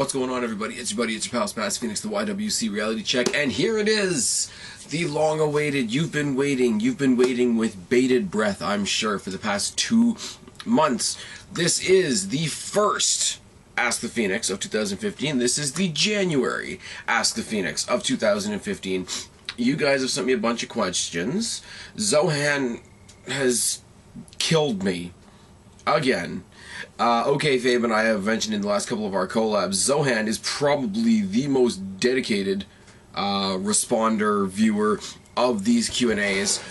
What's going on, everybody? It's your buddy, it's your pal Spaz, Phoenix, the YWC Reality Check, and here it is! The long-awaited, you've been waiting with bated breath, I'm sure, for the past 2 months. This is the first Ask the Phoenix of 2015. This is the January Ask the Phoenix of 2015. You guys have sent me a bunch of questions. Zohan has killed me. Again. Okay, Fabe and I have mentioned in the last couple of our collabs, Zohan is probably the most dedicated responder, viewer of these Q&As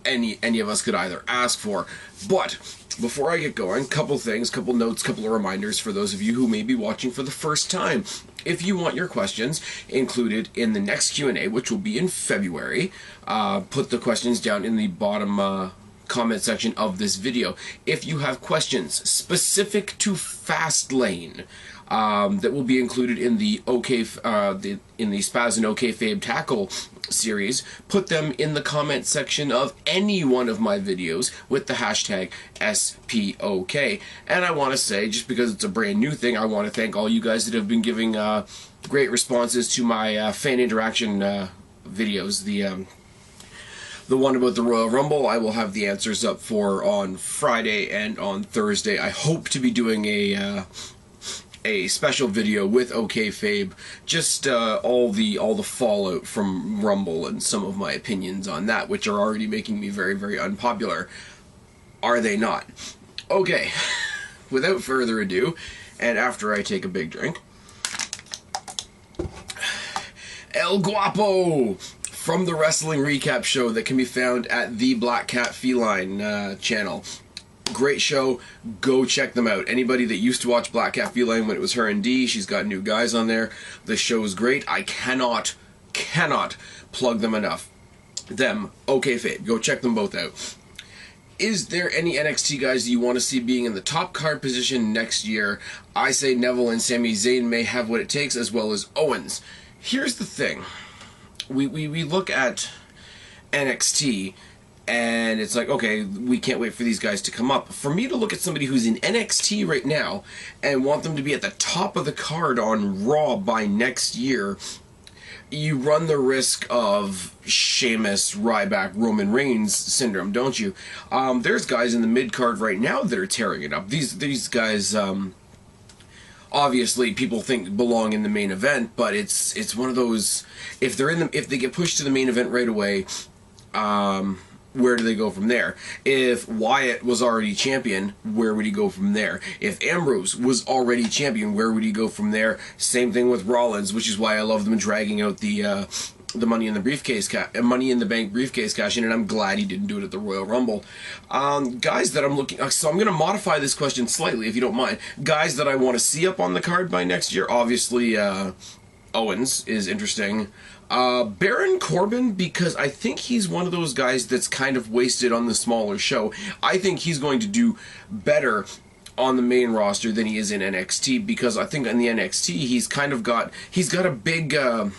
any of us could either ask for. But before I get going, couple things, couple notes, couple of reminders for those of you who may be watching for the first time. If you want your questions included in the next Q&A, which will be in February, put the questions down in the bottom comment section of this video. If you have questions specific to Fastlane that will be included in the in the Spaz and OK Fabe Tackle series, put them in the comment section of any one of my videos with the hashtag SPOK. And I want to say, just because it's a brand new thing, I want to thank all you guys that have been giving great responses to my fan interaction videos. The one about the Royal Rumble, I will have the answers up for on Friday and on Thursday. I hope to be doing a special video with OK Fabe, just all the fallout from Rumble and some of my opinions on that, which are already making me very, very unpopular. Are they not? Okay, without further ado, and after I take a big drink, El Guapo! From the Wrestling Recap show that can be found at the Black Cat Feline channel. Great show. Go check them out. Anybody that used to watch Black Cat Feline when it was her and D, she's got new guys on there. The show is great. I cannot plug them enough. Them. Okay, Fabe. Go check them both out. Is there any NXT guys that you want to see being in the top card position next year? I say Neville and Sami Zayn may have what it takes, as well as Owens. Here's the thing. We look at NXT and it's like, okay, we can't wait for these guys to come up. For me to look at somebody who's in NXT right now and want them to be at the top of the card on Raw by next year, you run the risk of Sheamus, Ryback, Roman Reigns syndrome, don't you? There's guys in the mid-card right now that are tearing it up. These guys, obviously, people think belong in the main event, but it's one of those. If they get pushed to the main event right away, where do they go from there? If Wyatt was already champion, where would he go from there? If Ambrose was already champion, where would he go from there? Same thing with Rollins, which is why I love them dragging out the Money in the Money in the Bank briefcase cash in, and I'm glad he didn't do it at the Royal Rumble. Guys that I'm looking, so I'm going to modify this question slightly, if you don't mind. Guys that I want to see up on the card by next year, obviously Owens is interesting. Baron Corbin, because I think he's one of those guys that's kind of wasted on the smaller show. I think he's going to do better on the main roster than he is in NXT, because I think in the NXT he's got a big. I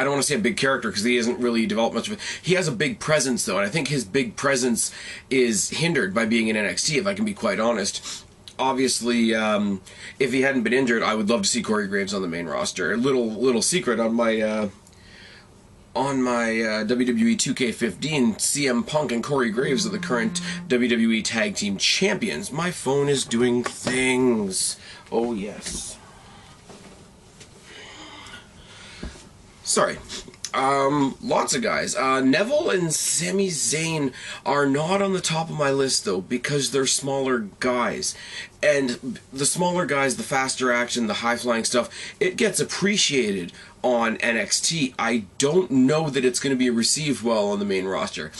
don't want to say a big character because he hasn't really developed much of it. He has a big presence, though, and I think his big presence is hindered by being in NXT, if I can be quite honest. Obviously, if he hadn't been injured, I would love to see Corey Graves on the main roster. Little secret on my WWE 2K15, CM Punk and Corey Graves are the current WWE Tag Team Champions. My phone is doing things. Oh, yes. Sorry. Lots of guys. Neville and Sami Zayn are not on the top of my list, though, because they're smaller guys. And the smaller guys, the faster action, the high-flying stuff, it gets appreciated on NXT. I don't know that it's going to be received well on the main roster.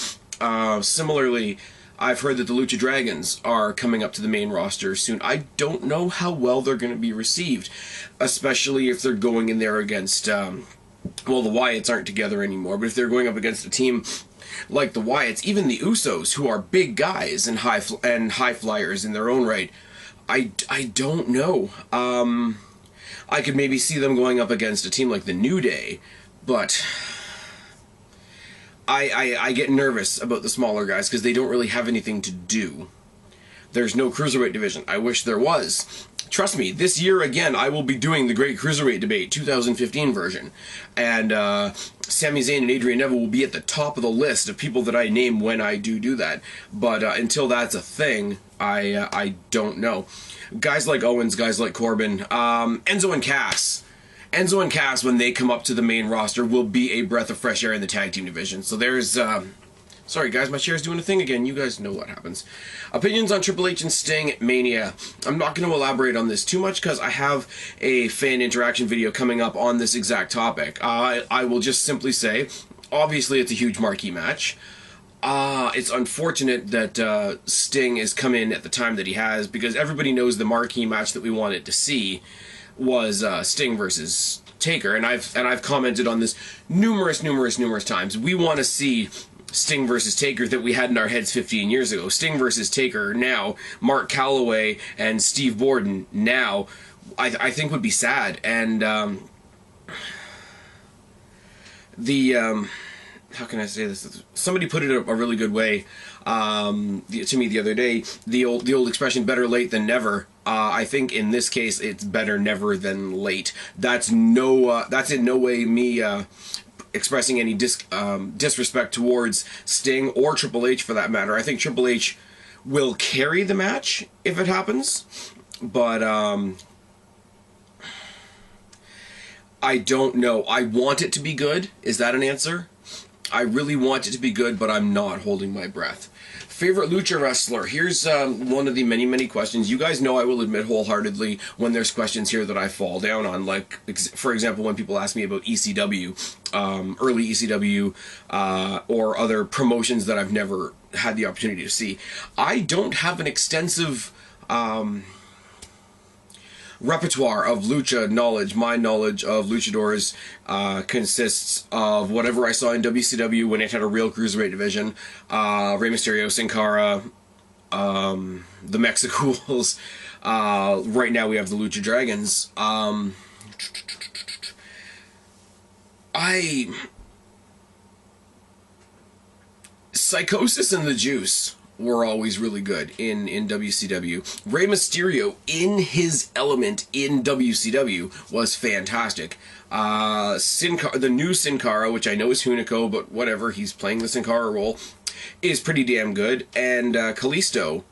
Similarly, I've heard that the Lucha Dragons are coming up to the main roster soon. I don't know how well they're going to be received, especially if they're going in there against... well, the Wyatts aren't together anymore, but if they're going up against a team like the Wyatts, even the Usos, who are big guys and high flyers in their own right, I don't know. I could maybe see them going up against a team like the New Day, but I get nervous about the smaller guys because they don't really have anything to do. there's no cruiserweight division. I wish there was. Trust me, this year again, I will be doing the Great Cruiserweight Debate, 2015 version. And Sami Zayn and Adrian Neville will be at the top of the list of people that I name when I do that. But until that's a thing, I don't know. Guys like Owens, guys like Corbin, Enzo and Cass. Enzo and Cass, when they come up to the main roster, will be a breath of fresh air in the tag team division. So there's... Sorry guys, my chair's doing a thing again. You guys know what happens. Opinions on Triple H and Sting Mania. I'm not going to elaborate on this too much because I have a fan interaction video coming up on this exact topic. I will just simply say, obviously it's a huge marquee match. It's unfortunate that Sting has come in at the time that he has, because everybody knows the marquee match that we wanted to see was Sting versus Taker, and I've commented on this numerous times. We want to see Sting versus Taker that we had in our heads 15 years ago. Sting versus Taker now, Mark Calloway and Steve Borden now, I think would be sad. And how can I say this? Somebody put it a really good way to me the other day. The old expression, better late than never. I think in this case it's better never than late. That's in no way me expressing any disrespect towards Sting or Triple H for that matter. I think Triple H will carry the match if it happens, but I don't know. I want it to be good. Is that an answer? I really want it to be good, but I'm not holding my breath. Favorite lucha wrestler? Here's one of the many questions. You guys know I will admit wholeheartedly when there's questions here that I fall down on. Like, for example, when people ask me about ECW, early ECW, or other promotions that I've never had the opportunity to see. I don't have an extensive repertoire of lucha knowledge. My knowledge of luchadors consists of whatever I saw in WCW when it had a real cruiserweight division. Rey Mysterio, Sin Cara, the Mexicools. Right now we have the Lucha Dragons. Psychosis and the Juice were always really good in WCW. Rey Mysterio, in his element in WCW, was fantastic. The new Sin Cara, which I know is Hunico, but whatever, he's playing the Sin Cara role, is pretty damn good. And Kalisto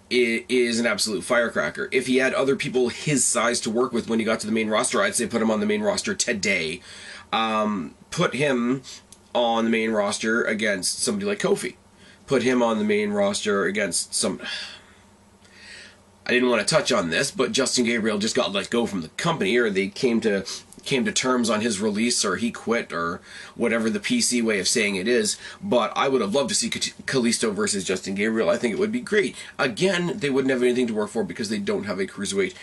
is an absolute firecracker. If he had other people his size to work with when he got to the main roster, I'd say put him on the main roster today. Put him on the main roster against somebody like Kofi. Put him on the main roster against some... I didn't want to touch on this, but Justin Gabriel just got let go from the company, or they came to terms on his release, or he quit, or whatever the PC way of saying it is. But I would have loved to see Kalisto versus Justin Gabriel. I think it would be great. Again, they wouldn't have anything to work for because they don't have a Cruiserweight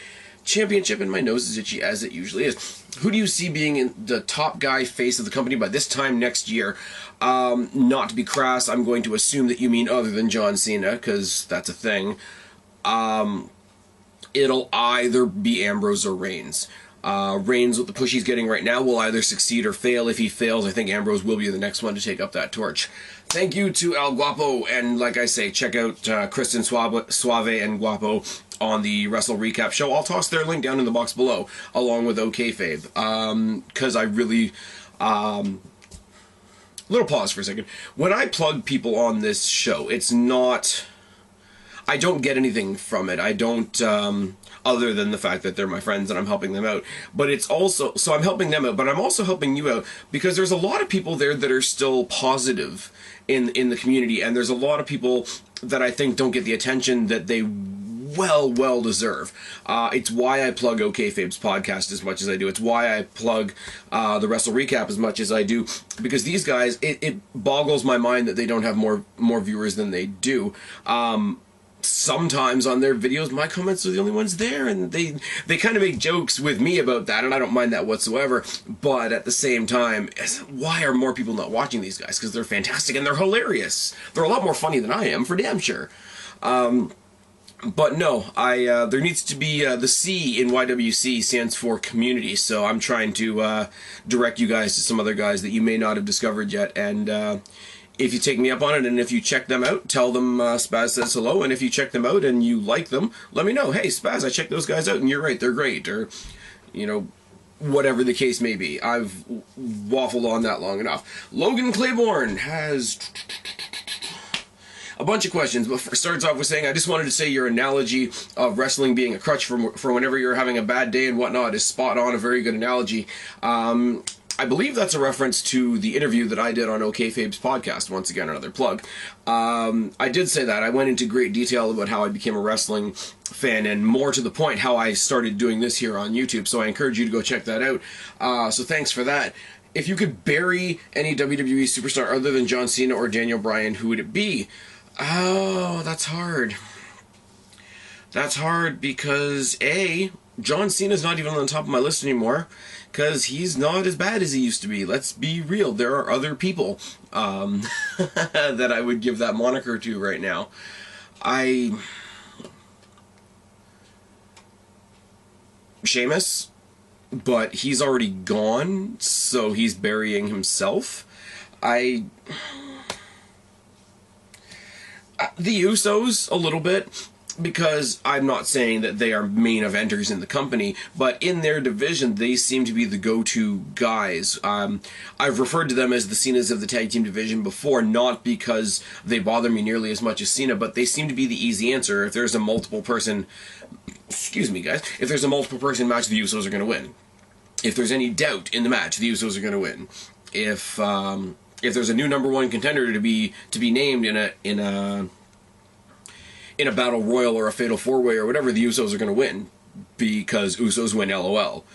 Championship, and my nose is itchy as it usually is. Who do you see being in the top guy face of the company by this time next year? Not to be crass, I'm going to assume that you mean other than John Cena, because that's a thing. It'll either be Ambrose or Reigns. Reigns, with the push he's getting right now, will either succeed or fail. If he fails, I think Ambrose will be the next one to take up that torch. Thank you to El Guapo, and like I say, check out Kristen Suave and Guapo on the Wrestle ReCap show. I'll toss their link down in the box below, along with OK Fabe, because I really... little pause for a second. When I plug people on this show, it's not... I don't get anything from it. I don't, other than the fact that they're my friends and I'm helping them out. But it's also, so I'm helping them out, but I'm also helping you out, because there's a lot of people there that are still positive in the community, and there's a lot of people that I think don't get the attention that they well deserve. It's why I plug OK Fabe's podcast as much as I do. It's why I plug the Wrestle ReCap as much as I do, because these guys, it boggles my mind that they don't have more viewers than they do. Sometimes on their videos, my comments are the only ones there, and they kind of make jokes with me about that, and I don't mind that whatsoever. But at the same time, why are more people not watching these guys? Because they're fantastic and they're hilarious. They're a lot more funny than I am, for damn sure. But no, there needs to be, the C in YWC stands for community, so I'm trying to direct you guys to some other guys that you may not have discovered yet, and if you take me up on it and if you check them out, tell them Spaz says hello. And if you check them out and you like them, let me know. Hey, Spaz, I checked those guys out and you're right, they're great. Or, you know, whatever the case may be. I've waffled on that long enough. Logan Claiborne has a bunch of questions, but first starts off with saying, I just wanted to say your analogy of wrestling being a crutch for whenever you're having a bad day and whatnot is spot on, a very good analogy. I believe that's a reference to the interview that I did on OK Fabe's podcast. Once again, another plug. I did say that. I went into great detail about how I became a wrestling fan, and more to the point, how I started doing this here on YouTube. So I encourage you to go check that out. So thanks for that. If you could bury any WWE superstar other than John Cena or Daniel Bryan, who would it be? Oh, that's hard. That's hard because, A, John Cena's not even on the top of my list anymore, because he's not as bad as he used to be. Let's be real. There are other people that I would give that moniker to right now. Sheamus, but he's already gone, so he's burying himself. The Usos, a little bit, because I'm not saying that they are main eventers in the company, but in their division, they seem to be the go-to guys. I've referred to them as the Cenas of the tag team division before, not because they bother me nearly as much as Cena, but they seem to be the easy answer. If there's a multiple person, excuse me guys, if there's a multiple person match, the Usos are going to win. If there's any doubt in the match, the Usos are going to win. If there's a new number one contender to be named in a battle royal or a fatal four-way or whatever, the Usos are going to win, because Usos win, LOL.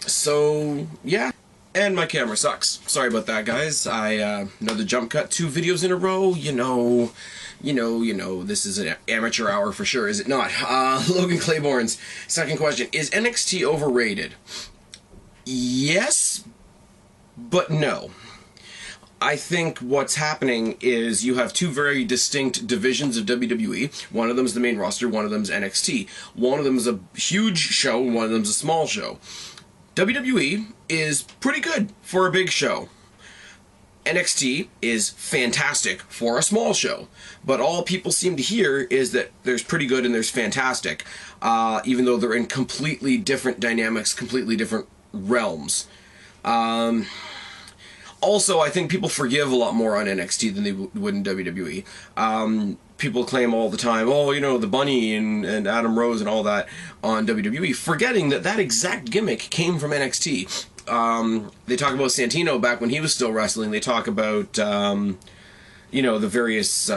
So yeah, and my camera sucks. Sorry about that, guys. Another jump cut, 2 videos in a row. You know, this is an amateur hour for sure, is it not? Logan Claiborne's second question: is NXT overrated? Yes, but no. I think what's happening is you have 2 very distinct divisions of WWE. One of them is the main roster, one of them is NXT. One of them is a huge show, one of them is a small show. WWE is pretty good for a big show. NXT is fantastic for a small show. But all people seem to hear is that there's pretty good and there's fantastic, even though they're in completely different dynamics, completely different realms. Also, I think people forgive a lot more on NXT than they would in WWE. People claim all the time, oh, you know, the Bunny and Adam Rose and all that on WWE, forgetting that that exact gimmick came from NXT. They talk about Santino back when he was still wrestling. They talk about, you know, the various...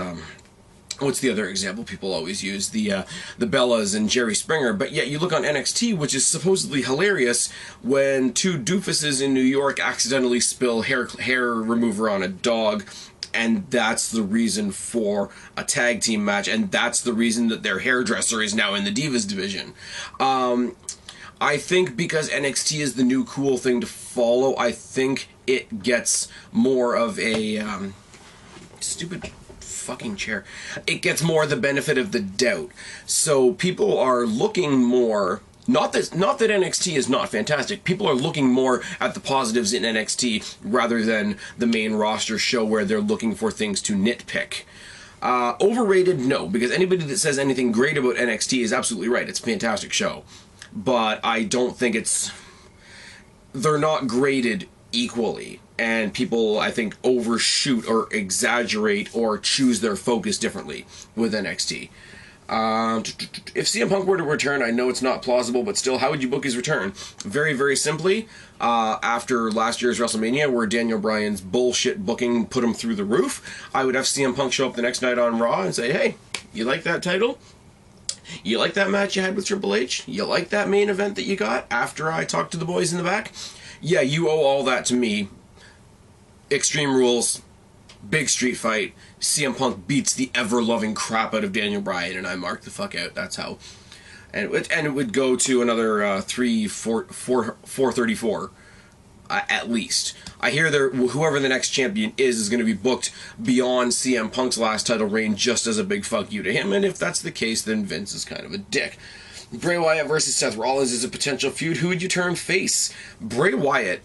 what's the other example people always use? The Bellas and Jerry Springer. But yet you look on NXT, which is supposedly hilarious, when 2 doofuses in New York accidentally spill hair remover on a dog, and that's the reason for a tag team match, and that's the reason that their hairdresser is now in the Divas division. I think because NXT is the new cool thing to follow, I think it gets more of a... stupid... fucking chair. It gets more the benefit of the doubt. So people are looking more, not that NXT is not fantastic, people are looking more at the positives in NXT rather than the main roster show where they're looking for things to nitpick. Overrated? No, because anybody that says anything great about NXT is absolutely right. It's a fantastic show. But I don't think they're not graded equally. And people, I think, overshoot or exaggerate or choose their focus differently with NXT. If CM Punk were to return, I know it's not plausible, but still, how would you book his return? Very, very simply, after last year's WrestleMania, where Daniel Bryan's bullshit booking put him through the roof, I would have CM Punk show up the next night on Raw and say, hey, you like that title? You like that match you had with Triple H? You like that main event that you got after I talked to the boys in the back? Yeah, you owe all that to me. Extreme Rules, big street fight, CM Punk beats the ever-loving crap out of Daniel Bryan, and I mark the fuck out. That's how. And it would go to another 434, at least. I hear whoever the next champion is going to be booked beyond CM Punk's last title reign just as a big fuck you to him, and if that's the case, then Vince is kind of a dick. Bray Wyatt versus Seth Rollins is a potential feud. Who would you turn face? Bray Wyatt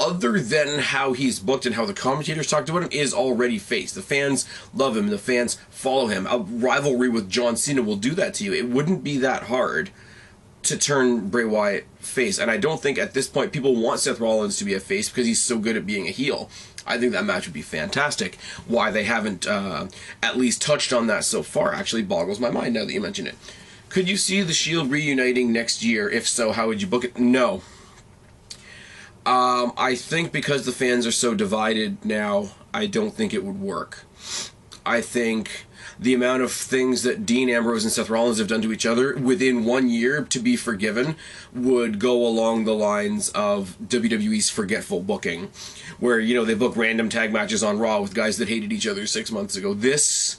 other than how he's booked and how the commentators talked about him, is already face. The fans love him. The fans follow him. A rivalry with John Cena will do that to you. It wouldn't be that hard to turn Bray Wyatt face. And I don't think at this point people want Seth Rollins to be a face because he's so good at being a heel. I think that match would be fantastic. Why they haven't at least touched on that so far actually boggles my mind now that you mention it. Could you see the Shield reuniting next year? If so, how would you book it? No. I think because the fans are so divided now, I don't think it would work. I think the amount of things that Dean Ambrose and Seth Rollins have done to each other within 1 year to be forgiven would go along the lines of WWE's forgetful booking, where, you know, they book random tag matches on Raw with guys that hated each other 6 months ago. This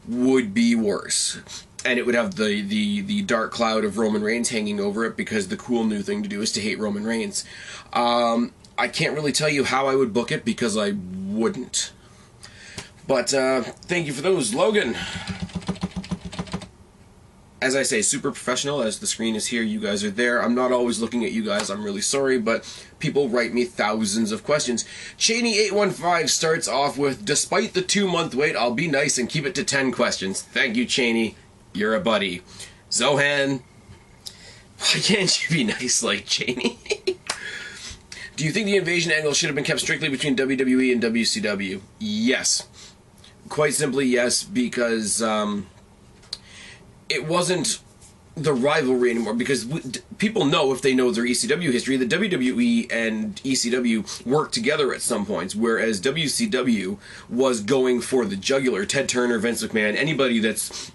would be worse. And it would have the dark cloud of Roman Reigns hanging over it, because the cool new thing to do is to hate Roman Reigns. I can't really tell you how I would book it, because I wouldn't. But thank you for those, Logan. As I say, super professional, as the screen is here, you guys are there. I'm not always looking at you guys, I'm really sorry, but people write me thousands of questions. Cheney815 starts off with, despite the 2-month wait, I'll be nice and keep it to 10 questions. Thank you, Cheney. You're a buddy. Zohan, why can't you be nice like Cheney? Do you think the invasion angle should have been kept strictly between WWE and WCW? Yes. Quite simply, yes, because it wasn't the rivalry anymore, because people know, if they know their ECW history, that WWE and ECW worked together at some points, whereas WCW was going for the jugular. Ted Turner, Vince McMahon, anybody that's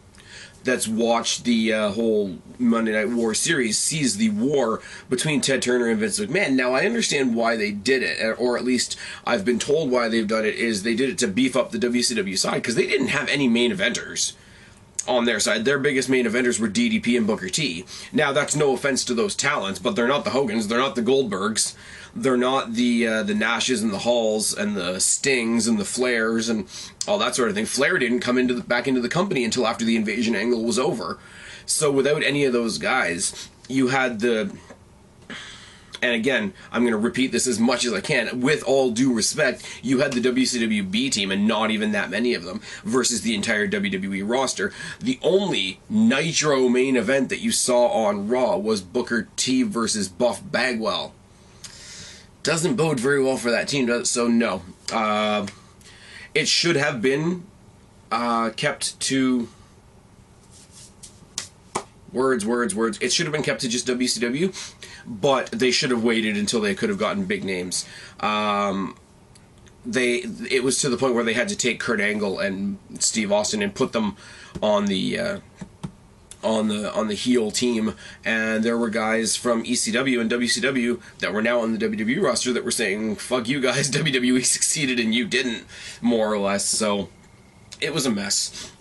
watched the whole Monday Night War series sees the war between Ted Turner and Vince McMahon. Now, I understand why they did it, or at least I've been told why they've done it, is they did it to beef up the WCW side, because they didn't have any main eventers on their side. Their biggest main eventers were DDP and Booker T. Now, that's no offense to those talents, but they're not the Hogans, they're not the Goldbergs, they're not the Nashes and the Halls and the Stings and the Flairs and all that sort of thing. Flair didn't come back into the company until after the invasion angle was over. So without any of those guys, you had the... And again, I'm going to repeat this as much as I can. With all due respect, you had the WCW B team, and not even that many of them, versus the entire WWE roster. The only Nitro main event that you saw on Raw was Booker T versus Buff Bagwell. Doesn't bode very well for that team, does it? So no. It should have been kept to... Words. It should have been kept to just WCW, but they should have waited until they could have gotten big names. It was to the point where they had to take Kurt Angle and Steve Austin and put them on the heel team, and there were guys from ECW and WCW that were now on the WWE roster that were saying, fuck you guys, WWE succeeded and you didn't, more or less. So it was a mess.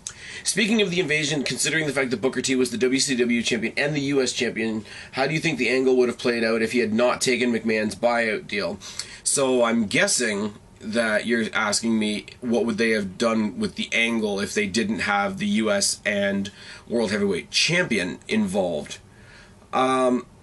Speaking of the invasion, considering the fact that Booker T was the WCW champion and the US champion, how do you think the angle would have played out if he had not taken McMahon's buyout deal? So I'm guessing that you're asking me what would they have done with the angle if they didn't have the US and World Heavyweight Champion involved.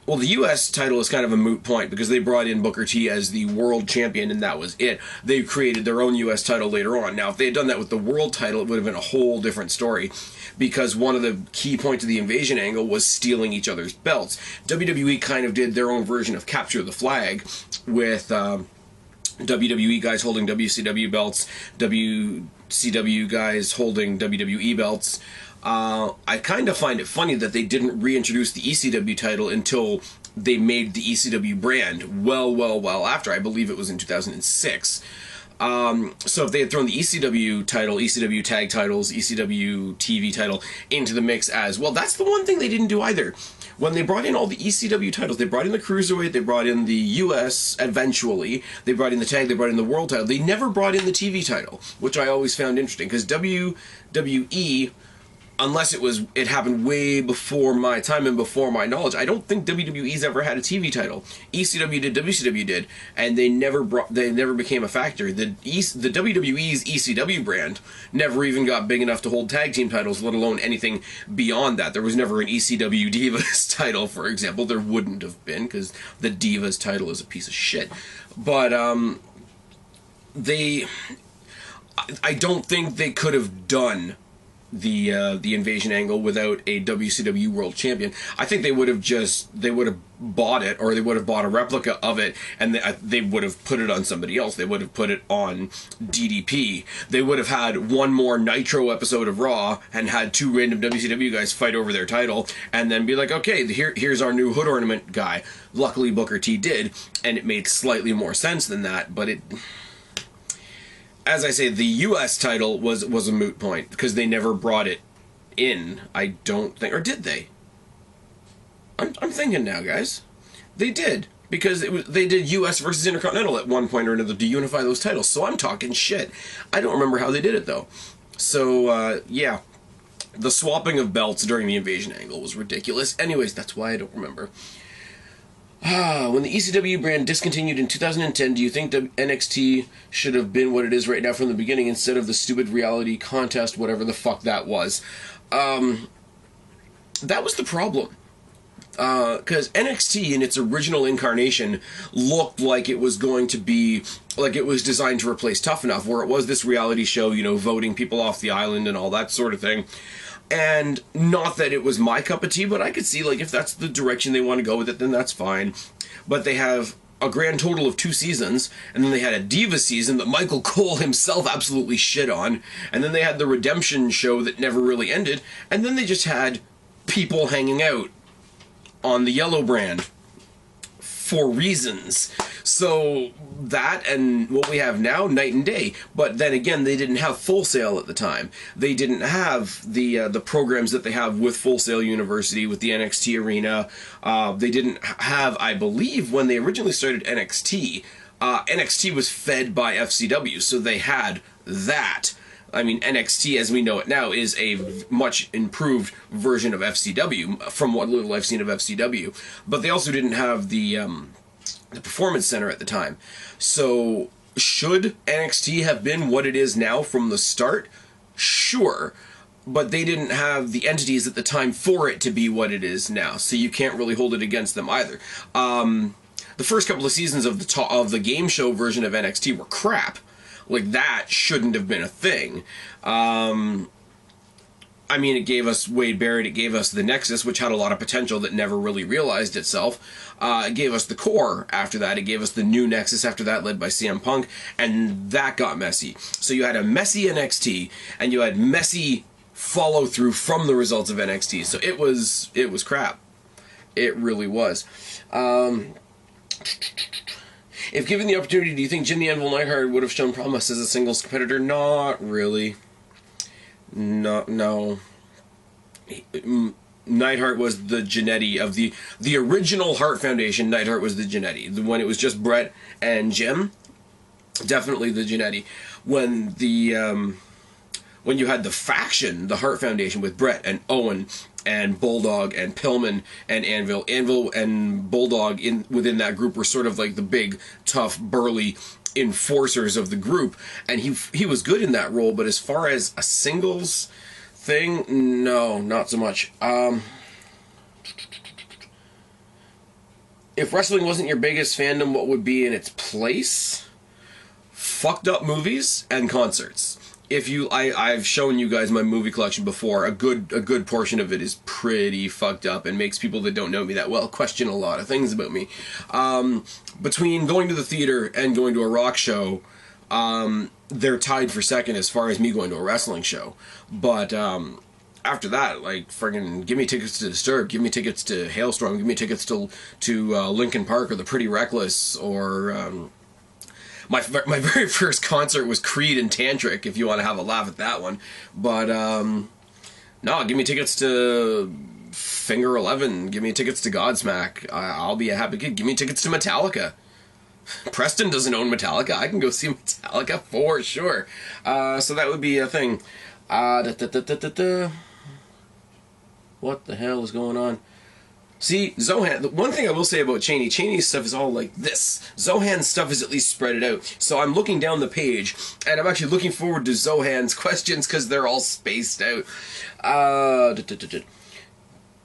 Well, the U.S. title is kind of a moot point because they brought in Booker T as the world champion and that was it. They created their own U.S. title later on. Now, if they had done that with the world title, it would have been a whole different story, because one of the key points of the invasion angle was stealing each other's belts. WWE kind of did their own version of capture the flag with WWE guys holding WCW belts, WCW guys holding WWE belts. I kind of find it funny that they didn't reintroduce the ECW title until they made the ECW brand well after. I believe it was in 2006. So if they had thrown the ECW title, ECW tag titles, ECW TV title into the mix as well, that's the one thing they didn't do either. When they brought in all the ECW titles, they brought in the Cruiserweight, they brought in the US eventually, they brought in the tag, they brought in the world title. They never brought in the TV title, which I always found interesting, because WWE unless it happened way before my time and before my knowledge, I don't think WWE's ever had a TV title. ECW did, WCW did, and they never became a factor. The WWE's ECW brand never even got big enough to hold tag team titles, let alone anything beyond that. There was never an ECW Divas title, for example. There wouldn't have been, because the Divas title is a piece of shit. But I don't think they could have done the invasion angle without a WCW World Champion. I think they would have bought it, or they would have bought a replica of it, and they would have put it on somebody else. They would have put it on DDP. They would have had one more Nitro episode of Raw and had two random WCW guys fight over their title, and then be like, okay, here's our new hood ornament guy. Luckily Booker T did, and it made slightly more sense than that, but it... As I say, the U.S. title was a moot point, because they never brought it in, I don't think. Or did they? I'm thinking now, guys. They did, because they did U.S. versus Intercontinental at one point or another to unify those titles, so I'm talking shit. I don't remember how they did it, though. So, yeah. The swapping of belts during the invasion angle was ridiculous. Anyways, that's why I don't remember. When the ECW brand discontinued in 2010, do you think the NXT should have been what it is right now from the beginning instead of the stupid reality contest, whatever the fuck that was? That was the problem. Because NXT in its original incarnation looked like it was going to be, like it was designed to replace Tough Enough, where it was this reality show, you know, voting people off the island and all that sort of thing. And not that it was my cup of tea, but I could see, like, if that's the direction they want to go with it, then that's fine. But they have a grand total of 2 seasons, and then they had a Diva season that Michael Cole himself absolutely shit on, and then they had the Redemption show that never really ended, and then they just had people hanging out on the yellow brand for reasons. So that and what we have now, night and day. But then again, they didn't have Full Sail at the time. They didn't have the programs that they have with Full Sail University, with the NXT Arena. They didn't have, I believe, when they originally started NXT, NXT was fed by FCW, so they had that. I mean, NXT, as we know it now, is a much improved version of FCW, from what little I've seen of FCW. But they also didn't have the Performance Center at the time. So, should NXT have been what it is now from the start? Sure. But they didn't have the entities at the time for it to be what it is now, so you can't really hold it against them either. The first couple of seasons of the game show version of NXT were crap. Like, that shouldn't have been a thing. I mean, it gave us Wade Barrett, it gave us the Nexus, which had a lot of potential that never really realized itself. It gave us the Core after that. It gave us the new Nexus after that, led by CM Punk, and that got messy. So you had a messy NXT, and you had messy follow-through from the results of NXT. So it was crap. It really was. If given the opportunity, do you think Jim the Anvil Neidhart would have shown promise as a singles competitor? Not really. No. Neidhart was the Jannetty of the original Hart Foundation. Neidhart was the Jannetty. When it was just Brett and Jim, definitely the Jannetty. When you had the faction, the Hart Foundation, with Brett and Owen and Bulldog and Pillman and Anvil. Anvil and Bulldog within that group were sort of like the big, tough, burly enforcers of the group, and he was good in that role, but as far as a singles thing, no, not so much. If wrestling wasn't your biggest fandom, what would be in its place? Fucked up movies and concerts. I've shown you guys my movie collection before. A good portion of it is pretty fucked up and makes people that don't know me that well question a lot of things about me. Between going to the theater and going to a rock show, they're tied for second as far as me going to a wrestling show. But after that, like, friggin' give me tickets to Disturbed, give me tickets to Hailstorm, give me tickets to Linkin Park or The Pretty Reckless, or my very first concert was Creed and Tantric, if you want to have a laugh at that one. But, no, give me tickets to Finger 11. Give me tickets to Godsmack. I'll be a happy kid. Give me tickets to Metallica. Preston doesn't own Metallica. I can go see Metallica for sure. So that would be a thing. What the hell is going on? See, Zohan, the one thing I will say about Cheney's stuff is all like this. Zohan's stuff is at least spread it out. So I'm looking down the page, and I'm actually looking forward to Zohan's questions because they're all spaced out.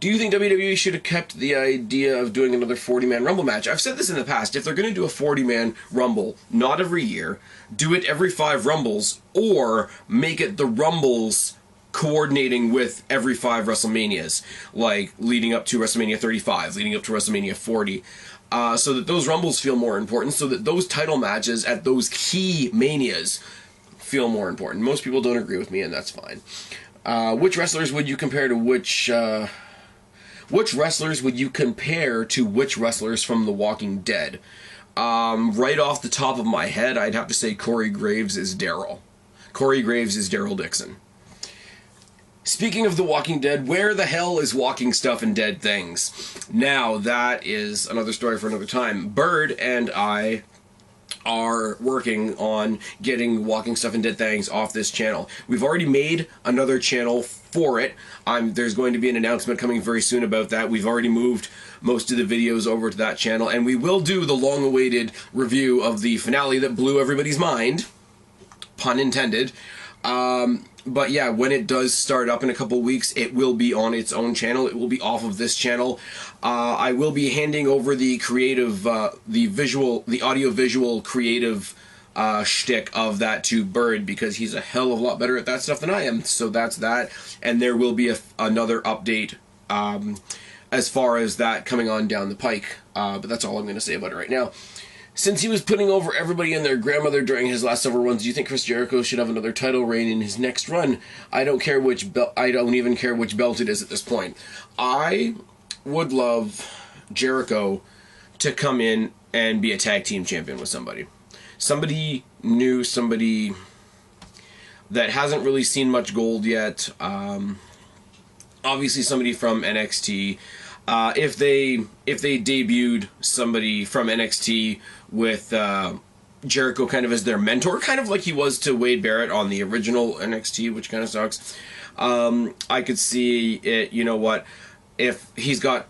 Do you think WWE should have kept the idea of doing another 40-man Rumble match? I've said this in the past. If they're going to do a 40-man Rumble, not every year, do it every 5 Rumbles, or make it the Rumbles coordinating with every 5 WrestleManias, like leading up to WrestleMania 35, leading up to WrestleMania 40, so that those Rumbles feel more important, so that those title matches at those key Manias feel more important. Most people don't agree with me, and that's fine. Which wrestlers would you compare to which wrestlers would you compare to which wrestlers from The Walking Dead? Right off the top of my head, I'd have to say Corey Graves is Daryl. Corey Graves is Daryl Dixon. Speaking of The Walking Dead, where the hell is Walking Stuff and Dead Things? Now, that is another story for another time. Bird and I are working on getting Walking Stuff and Dead Things off this channel. We've already made another channel for it. There's going to be an announcement coming very soon about that. We've already moved most of the videos over to that channel, and we will do the long-awaited review of the finale that blew everybody's mind. Pun intended. But yeah, when it does start up in a couple weeks, it will be on its own channel. It will be off of this channel. I will be handing over the creative, the audio-visual creative shtick of that to Bird, because he's a hell of a lot better at that stuff than I am. So that's that. And there will be another update as far as that coming on down the pike. But that's all I'm going to say about it right now. Since he was putting over everybody and their grandmother during his last several runs, do you think Chris Jericho should have another title reign in his next run? I don't care which belt. I don't even care which belt it is at this point. I would love Jericho to come in and be a tag team champion with somebody. Somebody new, somebody that hasn't really seen much gold yet. Obviously somebody from NXT. If they debuted somebody from NXT with Jericho kind of as their mentor, kind of like he was to Wade Barrett on the original NXT, which kind of sucks, I could see it. You know what? If he's got,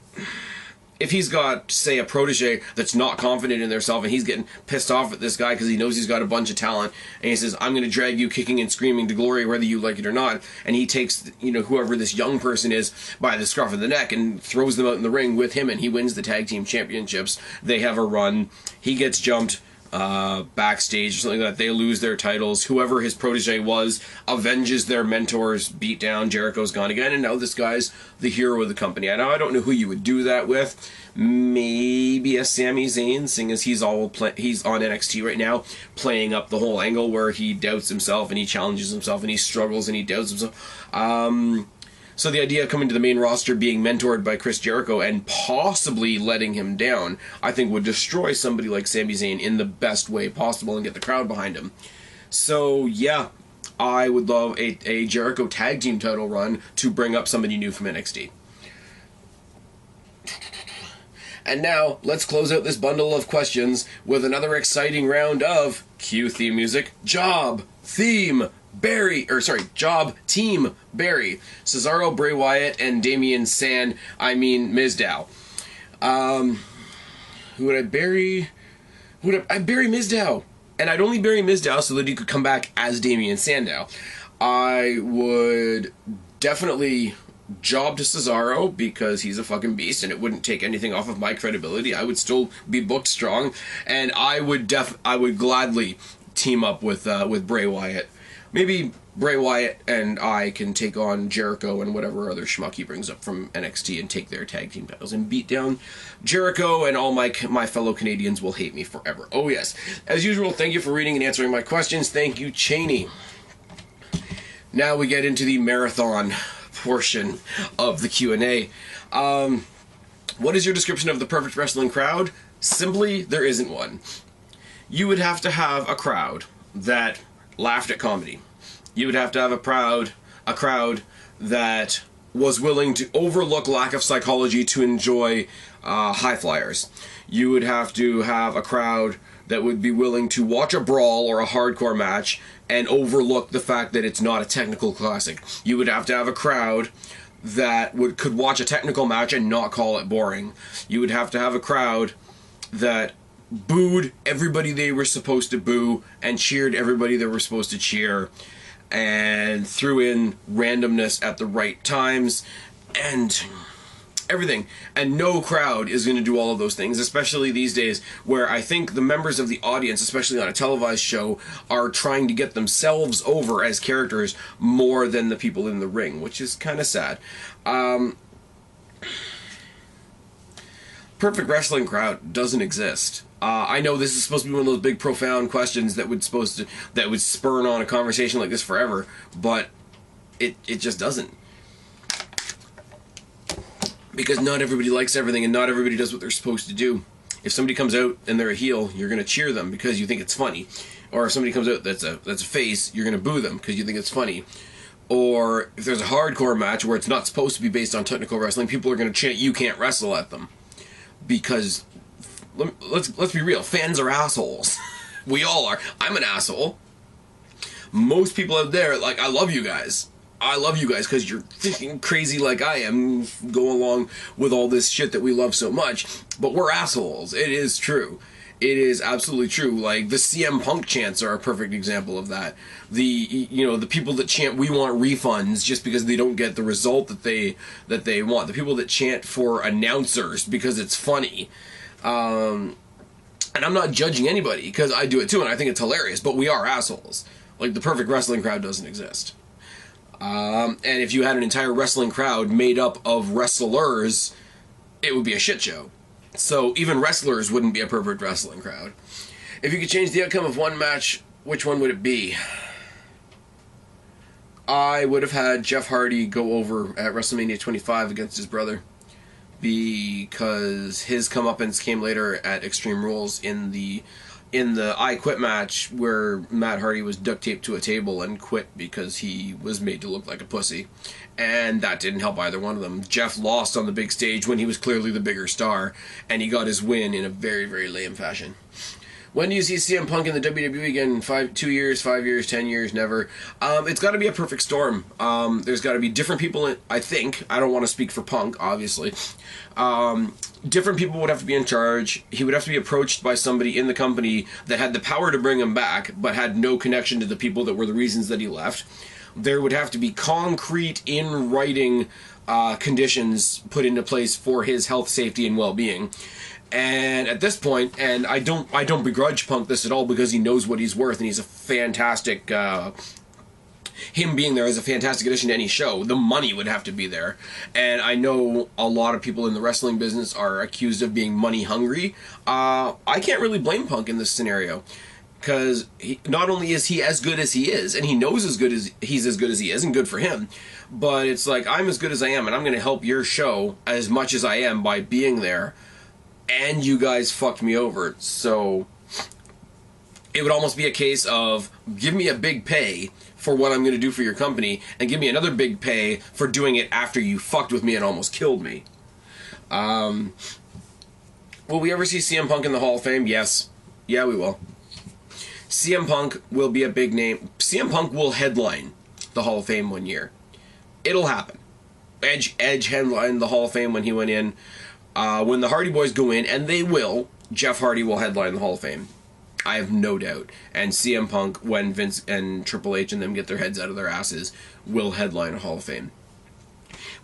say, a protege that's not confident in themselves, and he's getting pissed off at this guy because he knows he's got a bunch of talent, and he says, I'm going to drag you kicking and screaming to glory whether you like it or not, and he takes, whoever this young person is by the scruff of the neck and throws them out in the ring with him, and he wins the tag team championships. They have a run. He gets jumped backstage or something like that. They lose their titles. Whoever his protege was avenges their mentor's beatdown. Jericho's gone again, and now this guy's the hero of the company. I don't know who you would do that with. Maybe a Sami Zayn, seeing as he's on NXT right now, playing up the whole angle where he doubts himself and he challenges himself and he struggles and he doubts himself. So the idea of coming to the main roster, being mentored by Chris Jericho, and possibly letting him down, I think would destroy somebody like Sami Zayn in the best way possible and get the crowd behind him. So yeah, I would love a Jericho tag team title run to bring up somebody new from NXT. And now, let's close out this bundle of questions with another exciting round of cue theme music, Job Team Barry, Cesaro, Bray Wyatt, and Damian Mizdow. Who would I bury? I'd bury Mizdow. And I'd only bury Mizdow so that he could come back as Damian Sandow. I would definitely job to Cesaro because he's a fucking beast and it wouldn't take anything off of my credibility. I would still be booked strong, and I would gladly team up with Bray Wyatt. Maybe Bray Wyatt and I can take on Jericho and whatever other schmuck he brings up from NXT and take their tag team titles and beat down Jericho, and all my fellow Canadians will hate me forever. Oh yes. As usual, thank you for reading and answering my questions. Thank you, Cheney. Now we get into the marathon portion of the Q&A. What is your description of the perfect wrestling crowd? Simply, there isn't one. You would have to have a crowd that laughed at comedy. You would have to have a crowd that was willing to overlook lack of psychology to enjoy high flyers. You would have to have a crowd that would be willing to watch a brawl or a hardcore match and overlook the fact that it's not a technical classic. You would have to have a crowd that could watch a technical match and not call it boring. You would have to have a crowd that booed everybody they were supposed to boo and cheered everybody they were supposed to cheer and threw in randomness at the right times and everything. And no crowd is going to do all of those things, especially these days where I think the members of the audience, especially on a televised show, are trying to get themselves over as characters more than the people in the ring, which is kind of sad. Perfect wrestling crowd doesn't exist. I know this is supposed to be one of those big profound questions that would spurn on a conversation like this forever, but it just doesn't. Because not everybody likes everything and not everybody does what they're supposed to do. If somebody comes out and they're a heel, you're going to cheer them because you think it's funny. Or if somebody comes out that's a face, you're going to boo them because you think it's funny. Or if there's a hardcore match where it's not supposed to be based on technical wrestling, people are going to chant "you can't wrestle" at them. Because let's be real, fans are assholes. We all are. I'm an asshole. Most people out there, like, I love you guys. I love you guys because you're thinking crazy like I am, go along with all this shit that we love so much, but we're assholes. It is true. It is absolutely true. Like, the CM Punk chants are a perfect example of that. The people that chant "we want refunds" just because they don't get the result that they want. The people that chant for announcers because it's funny. And I'm not judging anybody because I do it too and I think it's hilarious, but we are assholes. Like, the perfect wrestling crowd doesn't exist. And if you had an entire wrestling crowd made up of wrestlers, it would be a shit show. So even wrestlers wouldn't be a perfect wrestling crowd. If you could change the outcome of one match, which one would it be? I would have had Jeff Hardy go over at WrestleMania 25 against his brother, because his comeuppance came later at Extreme Rules in the I Quit match where Matt Hardy was duct taped to a table and quit because he was made to look like a pussy. And that didn't help either one of them. Jeff lost on the big stage when he was clearly the bigger star, and he got his win in a very, very lame fashion. When do you see CM Punk in the WWE again? 2 years, 5 years, 10 years, never. It's got to be a perfect storm. There's got to be different people, I think. I don't want to speak for Punk, obviously. Different people would have to be in charge. He would have to be approached by somebody in the company that had the power to bring him back, but had no connection to the people that were the reasons that he left. There would have to be concrete, in writing conditions put into place for his health, safety, and well-being. And at this point, and I don't begrudge Punk this at all because he knows what he's worth and he's a fantastic. Him being there is a fantastic addition to any show. The money would have to be there. And I know a lot of people in the wrestling business are accused of being money hungry. I can't really blame Punk in this scenario. Because not only is he as good as he is, and he knows he's as good as he is, and good for him, but it's like, I'm as good as I am, and I'm going to help your show as much as I am by being there, and you guys fucked me over. So it would almost be a case of, give me a big pay for what I'm going to do for your company, and give me another big pay for doing it after you fucked with me and almost killed me. Will we ever see CM Punk in the Hall of Fame? Yes. Yeah, we will. CM Punk will be a big name. CM Punk will headline the Hall of Fame one year. It'll happen. Edge headlined the Hall of Fame when he went in. When the Hardy Boys go in, and they will, Jeff Hardy will headline the Hall of Fame. I have no doubt. And CM Punk, when Vince and Triple H and them get their heads out of their asses, will headline a Hall of Fame.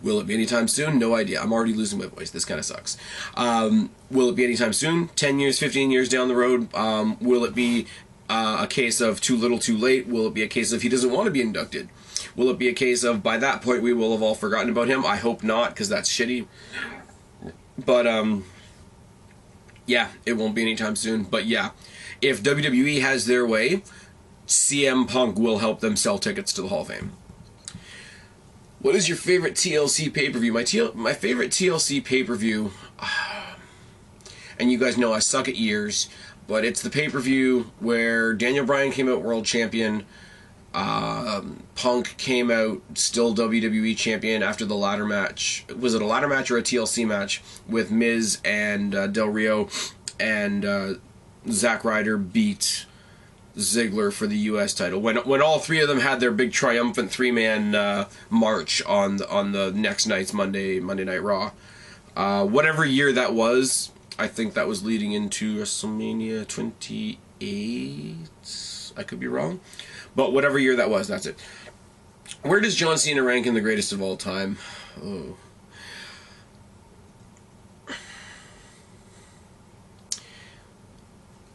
Will it be anytime soon? No idea. I'm already losing my voice. This kind of sucks. Will it be anytime soon? 10 years, 15 years down the road? Will it be a case of too little, too late? Will it be a case of he doesn't want to be inducted? Will it be a case of by that point we will have all forgotten about him? I hope not, because that's shitty. But, yeah, it won't be anytime soon. But, yeah, if WWE has their way, CM Punk will help them sell tickets to the Hall of Fame. What is your favorite TLC pay-per-view? My favorite TLC pay-per-view, and you guys know I suck at years, but it's the pay-per-view where Daniel Bryan came out world champion, Punk came out still WWE champion after the ladder match. Was it a ladder match or a TLC match with Miz and Del Rio, and Zack Ryder beat Ziggler for the U.S. title when all three of them had their big triumphant three-man march on the next night's Monday Night Raw. Whatever year that was, I think that was leading into WrestleMania 28. I could be wrong, but whatever year that was, that's it. Where does John Cena rank in the greatest of all time? Oh.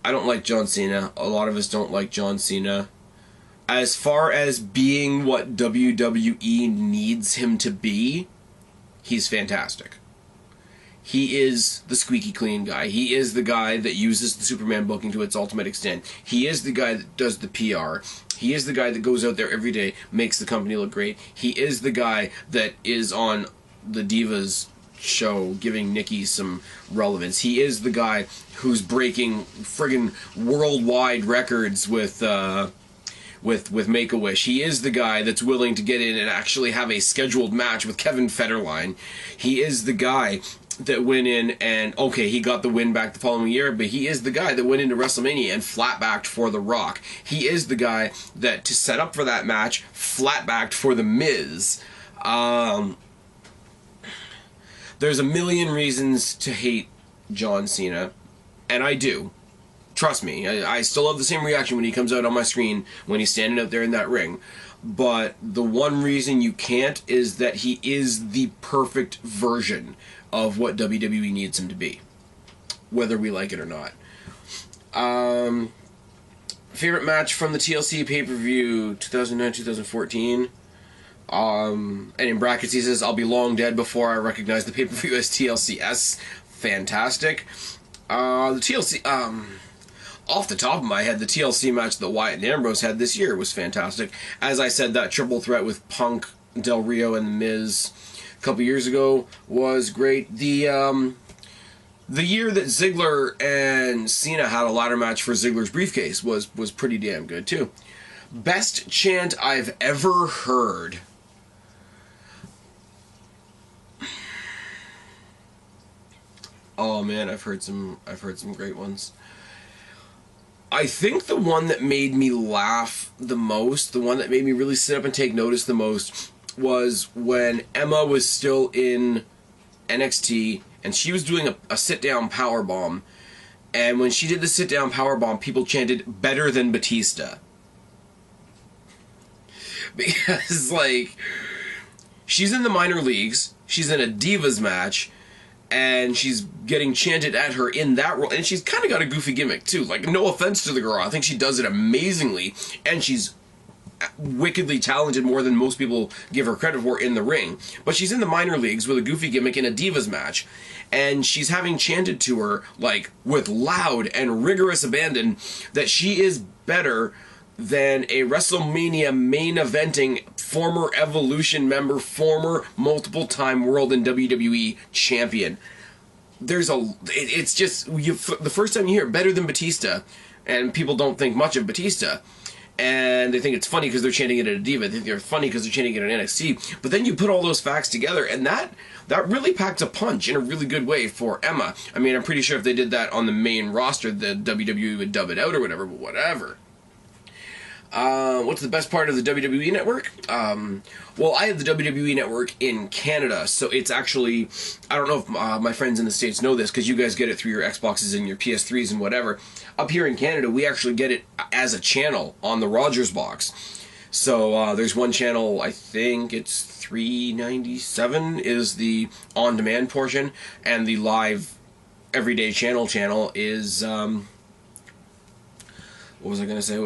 I don't like John Cena. A lot of us don't like John Cena. As far as being what WWE needs him to be, he's fantastic. He is the squeaky clean guy. He is the guy that uses the Superman booking to its ultimate extent. He is the guy that does the PR. He is the guy that goes out there every day, makes the company look great. He is the guy that is on the Divas show giving Nikki some relevance. He is the guy who's breaking friggin' worldwide records with Make-A-Wish. He is the guy that's willing to get in and actually have a scheduled match with Kevin Federline. He is the guy that went in and, okay, he got the win back the following year, but he is the guy that went into WrestleMania and flat-backed for The Rock. He is the guy that, to set up for that match, flat-backed for The Miz. There's a million reasons to hate John Cena, and I do. Trust me, I still have the same reaction when he comes out on my screen when he's standing out there in that ring. But the one reason you can't is that he is the perfect version of what WWE needs him to be, whether we like it or not. Favorite match from the TLC pay-per-view 2009-2014. And in brackets he says, I'll be long dead before I recognize the pay-per-view as TLCS. Fantastic. The TLC, off the top of my head, the TLC match that Wyatt and Ambrose had this year was fantastic. As I said, that triple threat with Punk, Del Rio, and The Miz a couple years ago was great. The year that Ziggler and Cena had a ladder match for Ziggler's briefcase was pretty damn good too. Best chant I've ever heard. Oh man, I've heard some great ones. I think the one that made me laugh the most, the one that made me really sit up and take notice the most, was when Emma was still in NXT and she was doing a sit-down powerbomb. And when she did the sit-down powerbomb, people chanted, "Better than Batista." Because, like, she's in the minor leagues, she's in a Divas match, and she's getting chanted at her in that role, and she's kind of got a goofy gimmick, too. Like, no offense to the girl, I think she does it amazingly, and she's wickedly talented, more than most people give her credit for in the ring. But she's in the minor leagues with a goofy gimmick in a Divas match, and she's having chanted to her, like, with loud and rigorous abandon, that she is better than a WrestleMania main eventing former Evolution member, former multiple-time World and WWE champion. It's just, the first time you hear "better than Batista," and people don't think much of Batista, and they think it's funny because they're chanting it at a Diva. They think they're funny because they're chanting it at NXT. But then you put all those facts together, and that really packs a punch in a really good way for Emma. I mean, I'm pretty sure if they did that on the main roster, the WWE would dub it out or whatever, but whatever. What's the best part of the WWE Network? Well, I have the WWE Network in Canada, so it's actually, I don't know if my friends in the States know this, because you guys get it through your Xboxes and your PS3s and whatever. Up here in Canada, we actually get it as a channel on the Rogers box. So there's one channel, I think it's $3.97 is the on-demand portion, and the live everyday channel is... What was I going to say?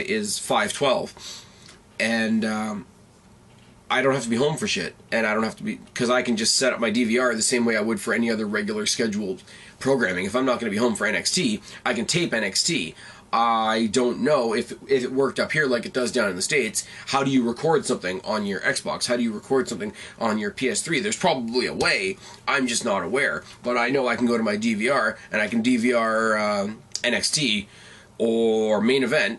Is $5.12. And I don't have to be home for shit. And I don't have to be... Because I can just set up my DVR the same way I would for any other regular scheduled programming. If I'm not going to be home for NXT, I can tape NXT. I don't know if it worked up here like it does down in the States. How do you record something on your Xbox? How do you record something on your PS3? There's probably a way. I'm just not aware. But I know I can go to my DVR and I can DVR NXT or Main Event,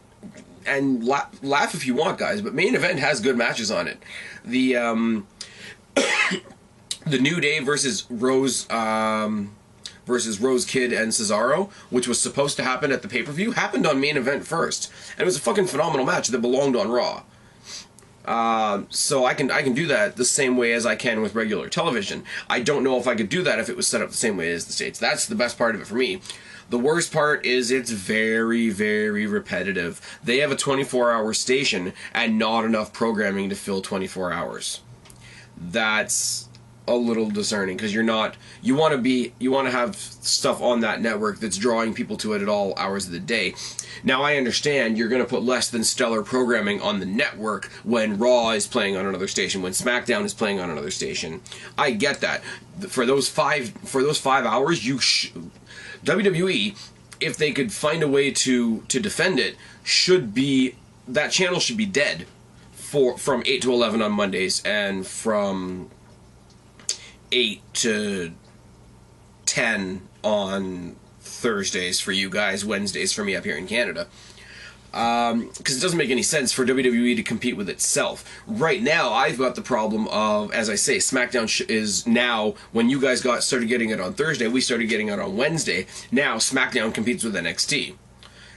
and laugh if you want, guys, but Main Event has good matches on it. The the New Day versus Rose versus Rose Kid and Cesaro, which was supposed to happen at the pay-per-view, happened on main event first. And it was a fucking phenomenal match that belonged on Raw. So I can do that the same way as I can with regular television. I don't know if I could do that if it was set up the same way as the States. That's the best part of it for me. The worst part is it's very, very repetitive. They have a 24-hour station and not enough programming to fill 24 hours. That's a little discerning, because you want to have stuff on that network that's drawing people to it at all hours of the day. Now, I understand you're going to put less than stellar programming on the network when Raw is playing on another station, when SmackDown is playing on another station. I get that. For those 5 hours, WWE, if they could find a way to defend it, that channel should be dead from 8 to 11 on Mondays, and from 8 to 10 on Thursdays for you guys, Wednesdays for me up here in Canada. Because it doesn't make any sense for WWE to compete with itself. Right now, I've got the problem of, as I say, SmackDown is now, when you guys started getting it on Thursday, we started getting it on Wednesday. Now, SmackDown competes with NXT.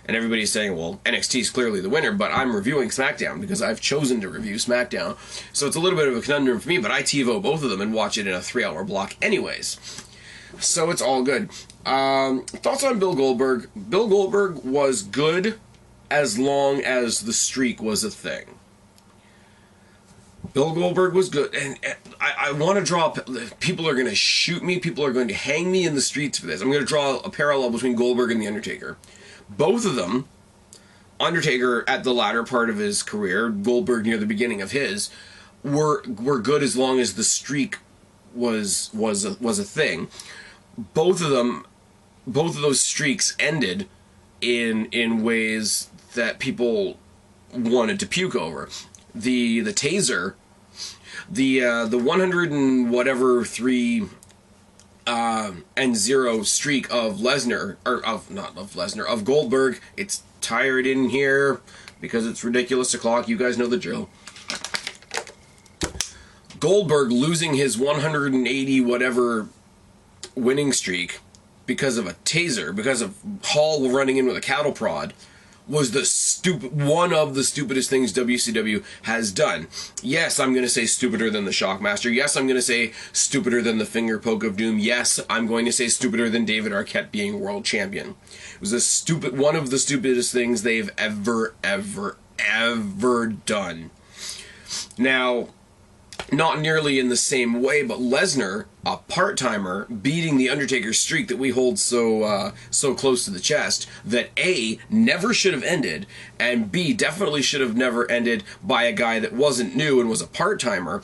And everybody's saying, well, NXT is clearly the winner, but I'm reviewing SmackDown because I've chosen to review SmackDown. So it's a little bit of a conundrum for me, but I TiVo both of them and watch it in a 3-hour block anyways. So it's all good. Thoughts on Bill Goldberg? Bill Goldberg was good as long as the streak was a thing. Bill Goldberg was good, and I want to draw... People are going to shoot me, people are going to hang me in the streets for this. I'm going to draw a parallel between Goldberg and The Undertaker. Both of them, Undertaker at the latter part of his career, Goldberg near the beginning of his, were good as long as the streak was a thing. Both of those streaks ended in ways that people wanted to puke over. The taser, the 100 and whatever 3 and 0 streak of Lesnar, of Goldberg. It's tired in here because it's ridiculous o'clock. You guys know the drill. Goldberg losing his 180 whatever winning streak because of a taser, because of Hall running in with a cattle prod, was one of the stupidest things WCW has done. Yes, I'm going to say stupider than the Shockmaster. Yes, I'm going to say stupider than the Finger Poke of Doom. Yes, I'm going to say stupider than David Arquette being world champion. It was one of the stupidest things they've ever done. Now, not nearly in the same way, but Lesnar, a part-timer, beating the Undertaker's streak that we hold so close to the chest, that A, never should have ended, and B, definitely should have never ended by a guy that wasn't new and was a part-timer.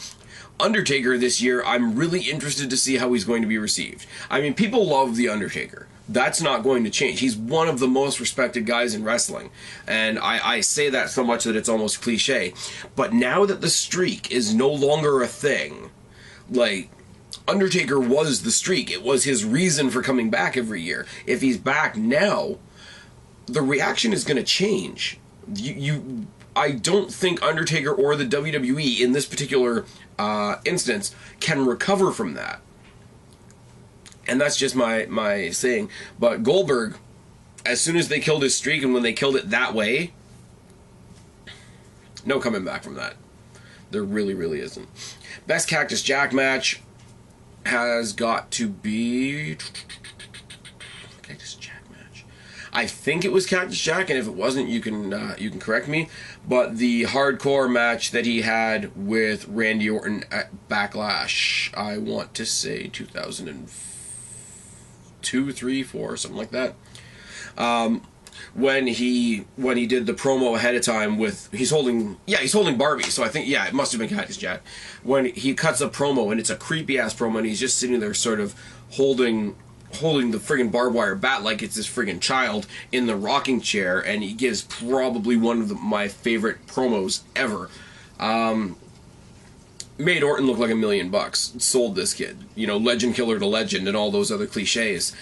Undertaker this year, I'm really interested to see how he's going to be received. I mean, people love The Undertaker. That's not going to change. He's one of the most respected guys in wrestling. And I say that so much that it's almost cliche. But now that the streak is no longer a thing, like, Undertaker was the streak. It was his reason for coming back every year. If he's back now, the reaction is going to change. I don't think Undertaker or the WWE in this particular instance can recover from that. And that's just my saying. But Goldberg, as soon as they killed his streak, and when they killed it that way, no coming back from that. There really, really isn't. Best Cactus Jack match has got to be Cactus Jack match. I think it was Cactus Jack, and if it wasn't, you can correct me. But the hardcore match that he had with Randy Orton at Backlash, I want to say 2002, 3, 4, something like that. When he did the promo ahead of time with he's holding Barbie, so I think it must have been Cactus Jack. When he cuts a promo, and it's a creepy ass promo, and he's just sitting there sort of holding the friggin' barbed wire bat like it's this friggin' child in the rocking chair, and he gives probably one of my favorite promos ever. Made Orton look like $1 million. Sold this kid, legend killer to legend and all those other cliches.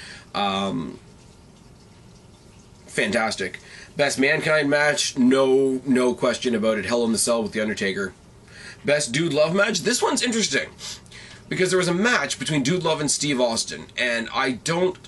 Fantastic. Best Mankind match, no question about it. Hell in the Cell with The Undertaker. Best Dude Love match, this one's interesting. because there was a match between Dude Love and Steve Austin, and I don't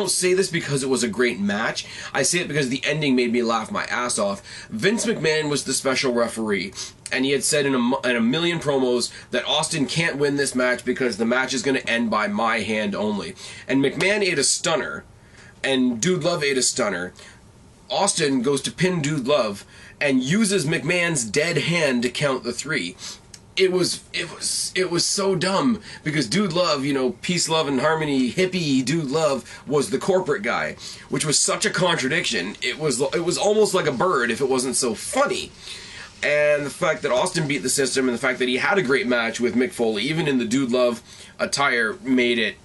say this because it was a great match. I say it because the ending made me laugh my ass off. Vince McMahon was the special referee, and he had said in a million promos that Austin can't win this match because the match is going to end by my hand only. And McMahon ate a stunner, and Dude Love ate a stunner. Austin goes to pin Dude Love and uses McMahon's dead hand to count the 3. It was so dumb because Dude Love, you know, peace, love, and harmony, hippie Dude Love was the corporate guy, which was such a contradiction. It was almost like a bird if it wasn't so funny. And the fact that Austin beat the system and the fact that he had a great match with Mick Foley, even in the Dude Love attire, made it.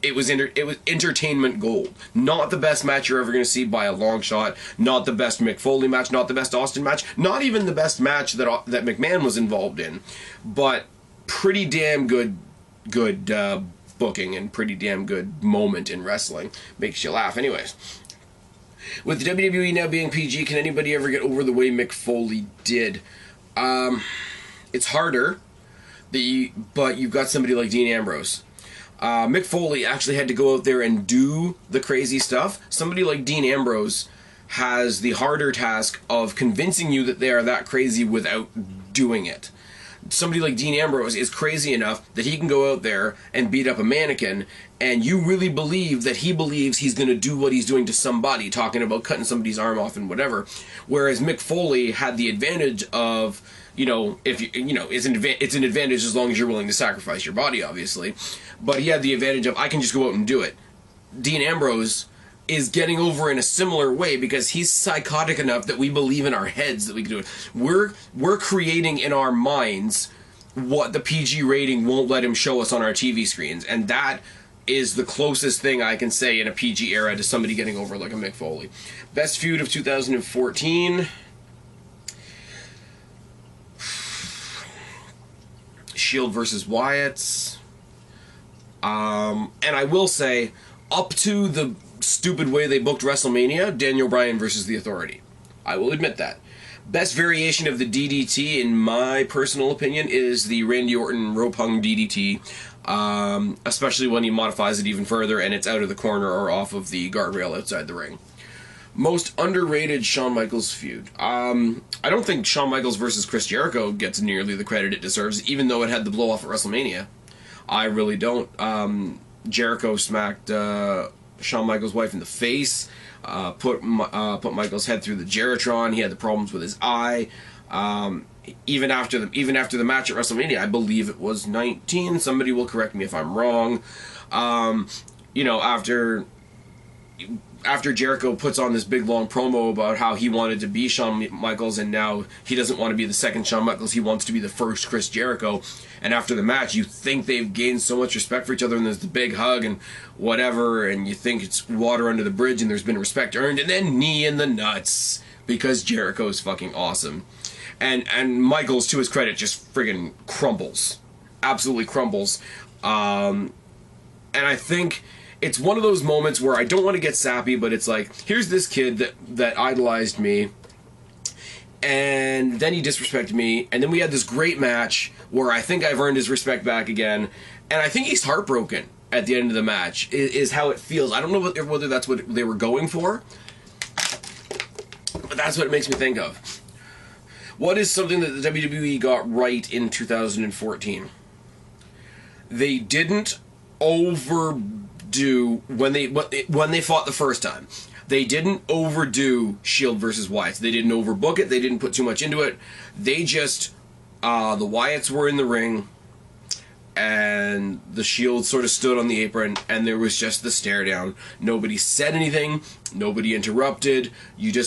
It was entertainment gold. Not the best match you're ever going to see by a long shot. Not the best Mick Foley match. Not the best Austin match. Not even the best match that McMahon was involved in. But pretty damn good booking and pretty damn good moment in wrestling. Makes you laugh. Anyways, with the WWE now being PG, can anybody ever get over the way Mick Foley did? It's harder, but you've got somebody like Dean Ambrose. Mick Foley actually had to go out there and do the crazy stuff. Somebody like Dean Ambrose has the harder task of convincing you that they are that crazy without doing it. Somebody like Dean Ambrose is crazy enough that he can go out there and beat up a mannequin, and you really believe that he believes he's going to do what he's doing to somebody, talking about cutting somebody's arm off and whatever. Whereas Mick Foley had the advantage of, you know, if you know, it's an advantage as long as you're willing to sacrifice your body, obviously. But he had the advantage of, I can just go out and do it. Dean Ambrose is getting over in a similar way because he's psychotic enough that we believe in our heads that we can do it. We're creating in our minds what the PG rating won't let him show us on our TV screens, and that is the closest thing I can say in a PG era to somebody getting over like a Mick Foley. Best feud of 2014. Shield versus Wyatt's. And I will say, up to the stupid way they booked WrestleMania, Daniel Bryan versus The Authority. I will admit that. Best variation of the DDT, in my personal opinion, is the Randy Orton rope hung DDT, especially when he modifies it even further and it's out of the corner or off of the guardrail outside the ring. Most underrated Shawn Michaels feud. I don't think Shawn Michaels versus Chris Jericho gets nearly the credit it deserves, even though it had the blow off at WrestleMania. I really don't. Jericho smacked Shawn Michaels' wife in the face, put Michaels' head through the Geritron. He had the problems with his eye. Even after the match at WrestleMania, I believe it was 19. Somebody will correct me if I'm wrong. You know, after Jericho puts on this big long promo about how he wanted to be Shawn Michaels and now he doesn't want to be the second Shawn Michaels, he wants to be the first Chris Jericho. And after the match, you think they've gained so much respect for each other and there's the big hug and whatever, and you think it's water under the bridge and there's been respect earned, and then knee in the nuts because Jericho's fucking awesome. And Michaels, to his credit, just friggin' crumbles. Absolutely crumbles. And I think it's one of those moments where I don't want to get sappy, but it's like, here's this kid that idolized me, and then he disrespected me, and then we had this great match where I think I've earned his respect back again, and I think he's heartbroken at the end of the match, is how it feels. I don't know whether that's what they were going for, but that's what it makes me think of. What is something that the WWE got right in 2014? They didn't overdo when they fought the first time. They didn't overdo Shield versus Wyatts. They didn't overbook it. They didn't put too much into it. They just the Wyatts were in the ring, and the Shield sort of stood on the apron, and there was just the stare down. Nobody said anything. Nobody interrupted.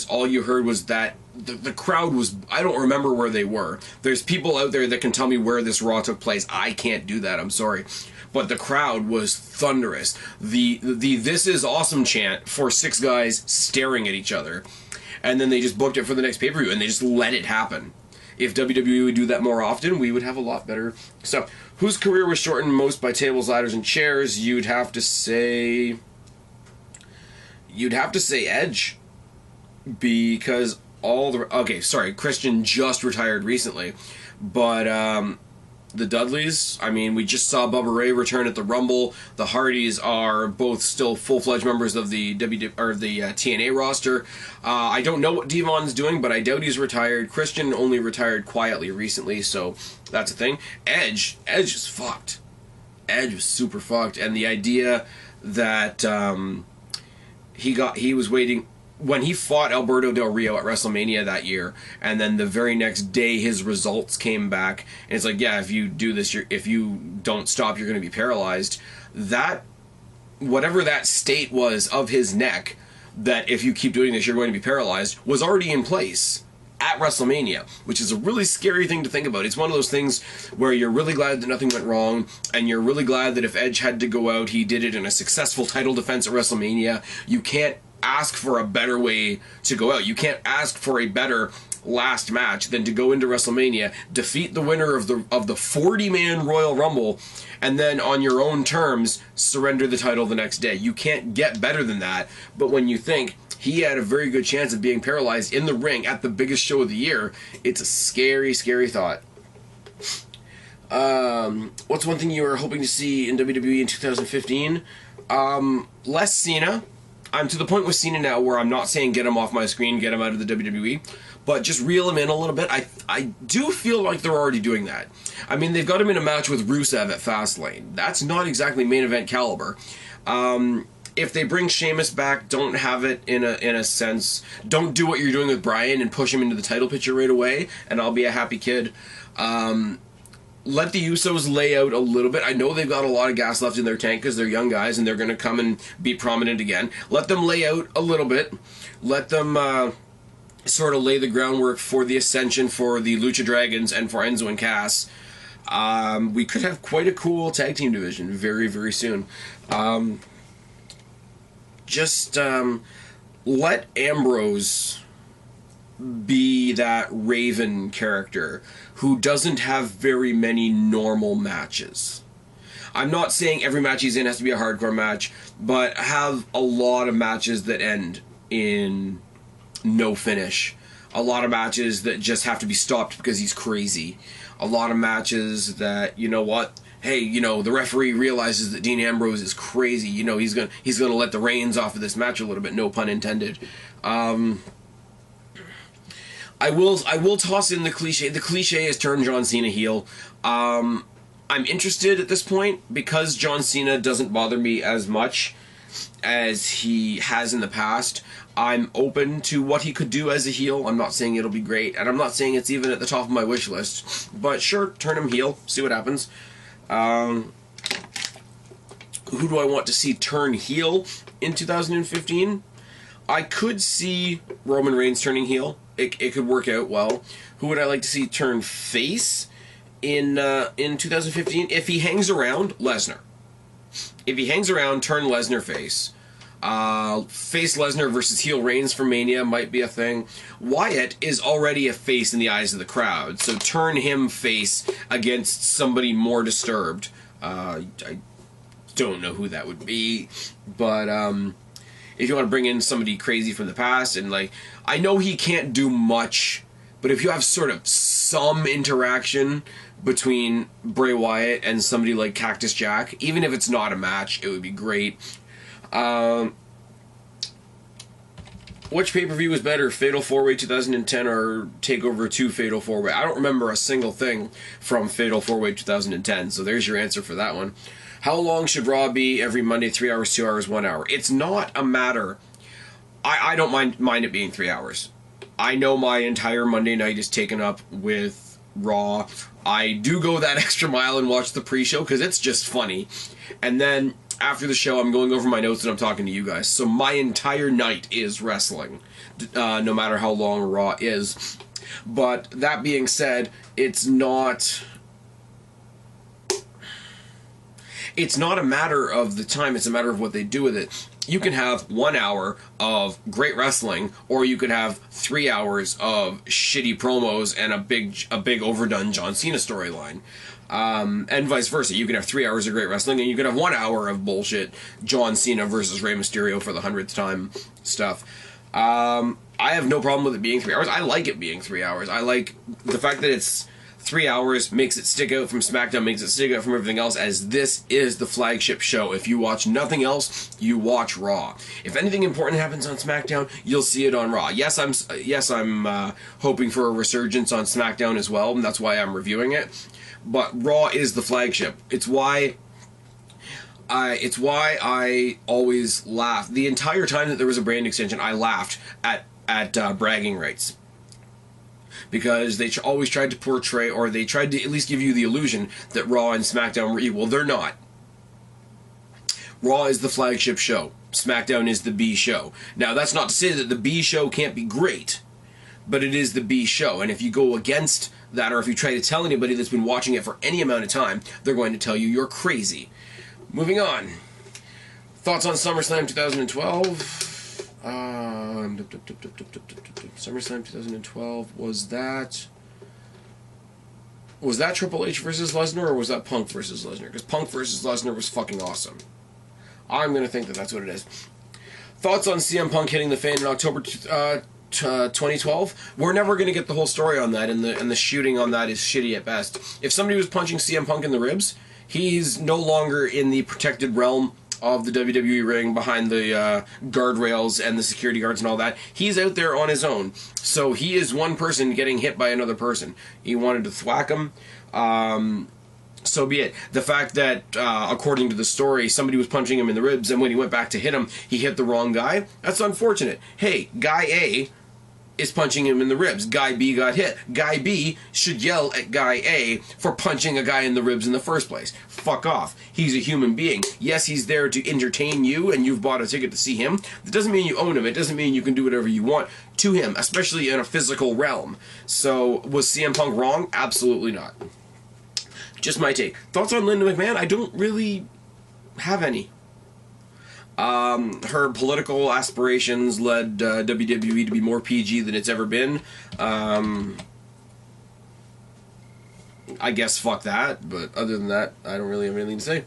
All you heard was that the crowd was, I don't remember where they were. There's people out there that can tell me where this Raw took place. I can't do that. I'm sorry. But the crowd was thunderous. The "This is awesome" chant for 6 guys staring at each other. And then they just booked it for the next pay-per-view, and they just let it happen. If WWE would do that more often, we would have a lot better stuff. Whose career was shortened most by tables, ladders, and chairs? You'd have to say Edge. Because Christian just retired recently. But the Dudleys. I mean, we just saw Bubba Ray return at the Rumble. The Hardys are both still full-fledged members of the TNA roster. I don't know what Devon's doing, but I doubt he's retired. Christian only retired quietly recently, so that's a thing. Edge is fucked. Edge was super fucked, and the idea that he was waiting when he fought Alberto Del Rio at WrestleMania that year, and then the very next day his results came back, and it's like, yeah, if you do this, if you don't stop, you're going to be paralyzed. That, whatever that state was of his neck, that if you keep doing this, you're going to be paralyzed, was already in place at WrestleMania, which is a really scary thing to think about. It's one of those things where you're really glad that nothing went wrong, and you're really glad that if Edge had to go out, he did it in a successful title defense at WrestleMania. You can't ask for a better way to go out. You can't ask for a better last match than to go into WrestleMania, defeat the winner of the 40-man Royal Rumble, and then on your own terms surrender the title the next day. You can't get better than that. But when you think he had a very good chance of being paralyzed in the ring at the biggest show of the year, it's a scary, scary thought. What's one thing you were hoping to see in WWE in 2015? Less Cena. I'm to the point with Cena now where I'm not saying get him off my screen, get him out of the WWE, but just reel him in a little bit. I do feel like they're already doing that. I mean, they've got him in a match with Rusev at Fastlane. That's not exactly main event caliber. If they bring Sheamus back, don't have it in a sense. Don't do what you're doing with Bryan and push him into the title picture right away, and I'll be a happy kid. Let the Usos lay out a little bit. I know they've got a lot of gas left in their tank because they're young guys and they're going to come and be prominent again. Let them lay out a little bit. Let them sort of lay the groundwork for the ascension for the Lucha Dragons and for Enzo and Cass. We could have quite a cool tag team division very, very soon. Let Ambrose be that Raven character who doesn't have very many normal matches. I'm not saying every match he's in has to be a hardcore match, but have a lot of matches that end in no finish. A lot of matches that just have to be stopped because he's crazy. A lot of matches that, you know what, hey, you know, the referee realizes that Dean Ambrose is crazy. You know, he's gonna let the reins off of this match a little bit, no pun intended. I will toss in the cliche. The cliche is turn John Cena heel. I'm interested at this point because John Cena doesn't bother me as much as he has in the past. I'm open to what he could do as a heel. I'm not saying it'll be great, and I'm not saying it's even at the top of my wish list. But sure, turn him heel, see what happens. Who do I want to see turn heel in 2015? I could see Roman Reigns turning heel. It could work out well. Who would I like to see turn face in 2015? If he hangs around, Lesnar. If he hangs around, turn Lesnar face. Face Lesnar versus heel Reigns for Mania might be a thing. Wyatt is already a face in the eyes of the crowd, so turn him face against somebody more disturbed. I don't know who that would be, but if you want to bring in somebody crazy from the past, and like, I know he can't do much, but if you have sort of some interaction between Bray Wyatt and somebody like Cactus Jack, even if it's not a match, it would be great. Which pay-per-view was better, Fatal 4-Way 2010 or TakeOver 2 Fatal 4-Way? I don't remember a single thing from Fatal 4-Way 2010, so there's your answer for that one. How long should Raw be every Monday? 3 hours, 2 hours, 1 hour? It's not a matter... I don't mind it being 3 hours. I know my entire Monday night is taken up with Raw. I do go that extra mile and watch the pre-show because it's just funny. And then after the show, I'm going over my notes and I'm talking to you guys. So my entire night is wrestling, no matter how long Raw is. But that being said, it's not a matter of the time, it's a matter of what they do with it. You can have 1 hour of great wrestling, or you could have 3 hours of shitty promos and a big overdone John Cena storyline. And vice versa. You can have 3 hours of great wrestling, and you can have 1 hour of bullshit John Cena versus Rey Mysterio for the 100th time stuff. I have no problem with it being 3 hours. I like it being 3 hours. I like the fact that it's 3 hours, makes it stick out from SmackDown, makes it stick out from everything else, as this is the flagship show. If you watch nothing else, you watch Raw. If anything important happens on SmackDown, you'll see it on Raw. Yes, I'm hoping for a resurgence on SmackDown as well, and that's why I'm reviewing it. But Raw is the flagship. It's why I always laugh. The entire time that there was a brand extension, I laughed at bragging rights. Because they always tried to portray, or they tried to at least give you the illusion that Raw and SmackDown were equal. They're not. Raw is the flagship show. SmackDown is the B show. Now, that's not to say that the B show can't be great, but it is the B show. And if you go against that, or if you try to tell anybody that's been watching it for any amount of time, they're going to tell you you're crazy. Moving on. Thoughts on SummerSlam 2012? SummerSlam 2012, was that Triple H versus Lesnar, or was that Punk versus Lesnar? Because Punk versus Lesnar was fucking awesome. I'm going to think that that's what it is. Thoughts on CM Punk hitting the fan in October 2012? We're never going to get the whole story on that, and the shooting on that is shitty at best. If somebody was punching CM Punk in the ribs, he's no longer in the protected realm of the WWE ring behind the guardrails and the security guards and all that. He's out there on his own. So he is one person getting hit by another person. He wanted to thwack him. So be it. The fact that, according to the story, somebody was punching him in the ribs, and when he went back to hit him, he hit the wrong guy, that's unfortunate. Hey, guy A is punching him in the ribs. Guy B got hit. Guy B should yell at guy A for punching a guy in the ribs in the first place. Fuck off. He's a human being. Yes, he's there to entertain you, and you've bought a ticket to see him. That doesn't mean you own him. It doesn't mean you can do whatever you want to him, especially in a physical realm. So, was CM Punk wrong? Absolutely not. Just my take. Thoughts on Linda McMahon? I don't really have any. Her political aspirations led WWE to be more PG than it's ever been. I guess fuck that, but other than that, I don't really have anything to say.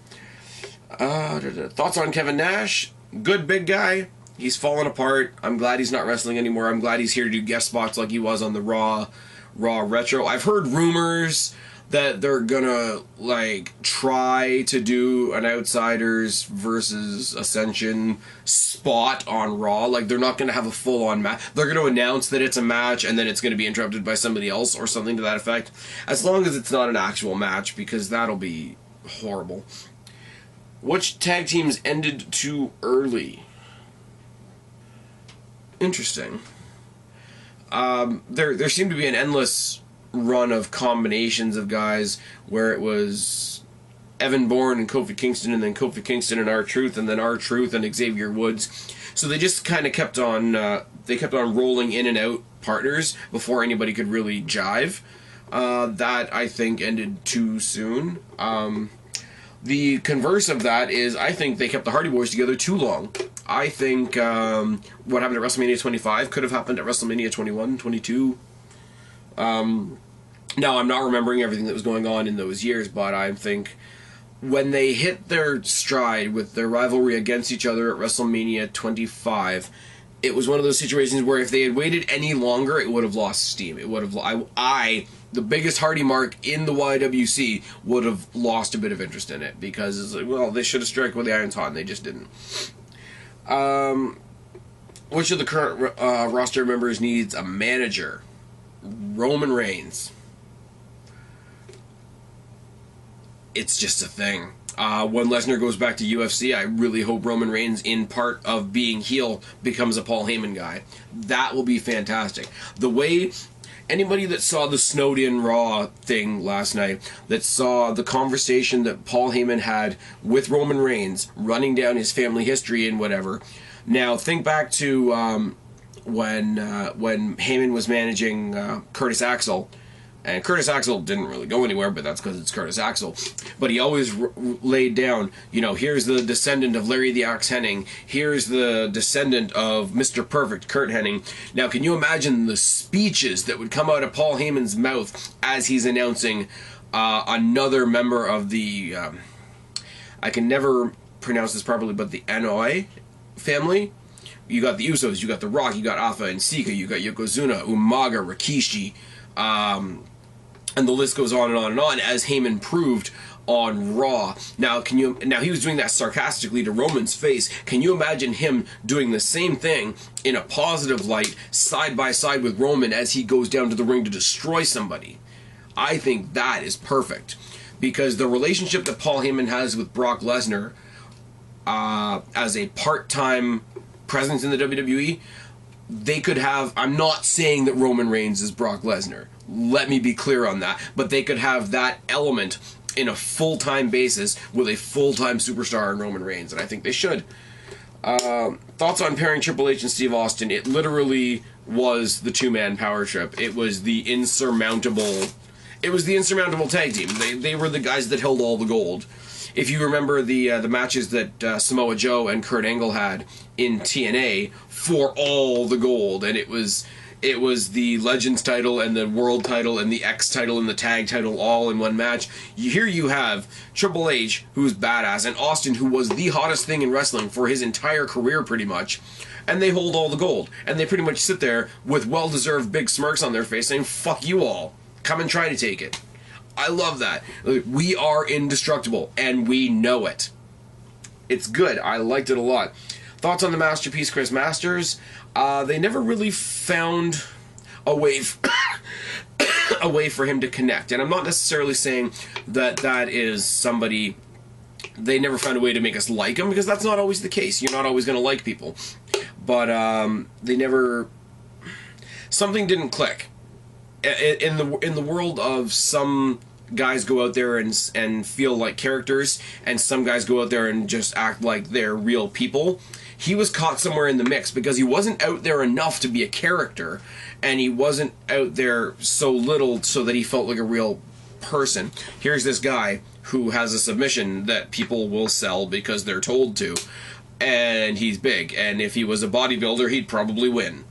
Thoughts on Kevin Nash? Good big guy. He's fallen apart. I'm glad he's not wrestling anymore. I'm glad he's here to do guest spots like he was on the Raw Retro. I've heard rumors that they're gonna, like, try to do an Outsiders versus Ascension spot on Raw. Like, they're not gonna have a full-on match. They're gonna announce that it's a match, and then it's gonna be interrupted by somebody else, or something to that effect. As long as it's not an actual match, because that'll be horrible. Which tag teams ended too early? Interesting. There seemed to be an endless run of combinations of guys where it was Evan Bourne and Kofi Kingston, and then Kofi Kingston and R-Truth, and then R-Truth and Xavier Woods. So they just kind of kept on rolling in and out partners before anybody could really jive. That, I think, ended too soon. The converse of that is, I think they kept the Hardy Boys together too long. I think what happened at WrestleMania 25 could have happened at WrestleMania 21, 22. Now, I'm not remembering everything that was going on in those years, but I think when they hit their stride with their rivalry against each other at WrestleMania 25, it was one of those situations where if they had waited any longer, it would have lost steam. It would have... the biggest Hardy mark in the YWC, would have lost a bit of interest in it, because it's like, well, they should have struck with the iron's hot, and they just didn't. Which of the current roster members needs a manager? Roman Reigns. It's just a thing. When Lesnar goes back to UFC, I really hope Roman Reigns, in part of being heel, becomes a Paul Heyman guy. That will be fantastic. The way anybody that saw the snowed-in Raw thing last night, that saw the conversation that Paul Heyman had with Roman Reigns, running down his family history and whatever. Now, think back to when Heyman was managing Curtis Axel. And Curtis Axel didn't really go anywhere, but that's because it's Curtis Axel. But he always laid down, you know, here's the descendant of Larry the Axe Hennig. Here's the descendant of Mr. Perfect, Kurt Hennig. Now, can you imagine the speeches that would come out of Paul Heyman's mouth as he's announcing another member of the... I can never pronounce this properly, but the Anoa'i family? You got the Usos, you got The Rock, you got Alpha and Sika, you got Yokozuna, Umaga, Rikishi, And the list goes on and on and on, as Heyman proved on Raw. Now he was doing that sarcastically to Roman's face. Can you imagine him doing the same thing in a positive light, side by side with Roman, as he goes down to the ring to destroy somebody? I think that is perfect, because the relationship that Paul Heyman has with Brock Lesnar, as a part-time presence in the WWE, they could have... I'm not saying that Roman Reigns is Brock Lesnar. Let me be clear on that. But they could have that element in a full-time basis with a full-time superstar in Roman Reigns, and I think they should. Thoughts on pairing Triple H and Steve Austin? It literally was the two-man power trip. It was the insurmountable... It was the insurmountable tag team. They were the guys that held all the gold. If you remember the matches that Samoa Joe and Kurt Angle had in TNA for all the gold, and it was the Legends title and the World title and the X title and the Tag title all in one match. Here you have Triple H, who's badass, and Austin, who was the hottest thing in wrestling for his entire career pretty much, and they hold all the gold. And they pretty much sit there with well-deserved big smirks on their face saying, fuck you all. Come and try to take it. I love that. We are indestructible, and we know it. It's good. I liked it a lot. Thoughts on the Masterpiece, Chris Masters? They never really found a way a way for him to connect. And I'm not necessarily saying that that is somebody... They never found a way to make us like him, because that's not always the case. You're not always going to like people. But they never... Something didn't click. In the world of some guys go out there and feel like characters, and some guys go out there and just act like they're real people, he was caught somewhere in the mix, because he wasn't out there enough to be a character, and he wasn't out there so little so that he felt like a real person. Here's this guy who has a submission that people will sell because they're told to, and he's big, and if he was a bodybuilder, he'd probably win.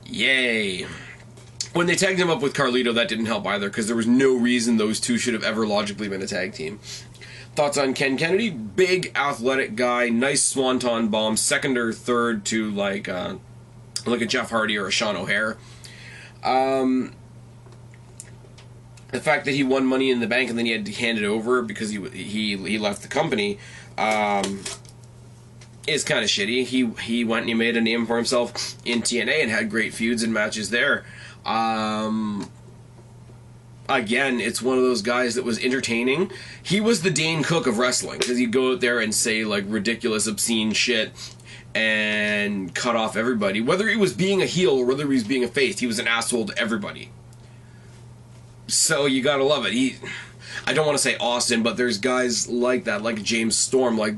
Yay. When they tagged him up with Carlito, that didn't help either, because there was no reason those two should have ever logically been a tag team. Thoughts on Ken Kennedy? Big, athletic guy, nice swanton bomb, second or third to like a Jeff Hardy or a Sean O'Hare. The fact that he won Money in the Bank and then he had to hand it over because he left the company is kind of shitty. He went and he made a name for himself in TNA and had great feuds and matches there. Again, it's one of those guys that was entertaining. He was the Dane Cook of wrestling, because he'd go out there and say like ridiculous, obscene shit and cut off everybody. Whether he was being a heel or whether he was being a face, he was an asshole to everybody. So you gotta love it. I don't want to say Austin, but there's guys like that, like James Storm, like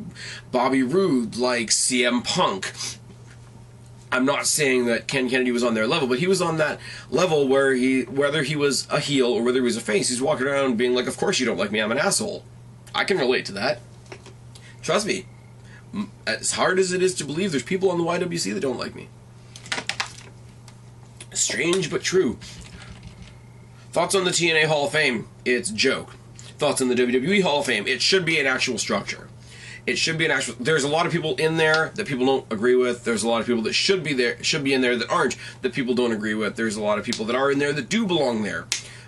Bobby Roode, like CM Punk. I'm not saying that Ken Kennedy was on their level, but he was on that level where whether he was a heel or whether he was a face, he's walking around being like, of course you don't like me, I'm an asshole. I can relate to that. Trust me. As hard as it is to believe, there's people on the YWC that don't like me. Strange but true. Thoughts on the TNA Hall of Fame? It's a joke. Thoughts on the WWE Hall of Fame? It should be an actual structure. It should be an actual... There's a lot of people in there that people don't agree with. There's a lot of people that should be in there that aren't, that people don't agree with. There's a lot of people that are in there that do belong there.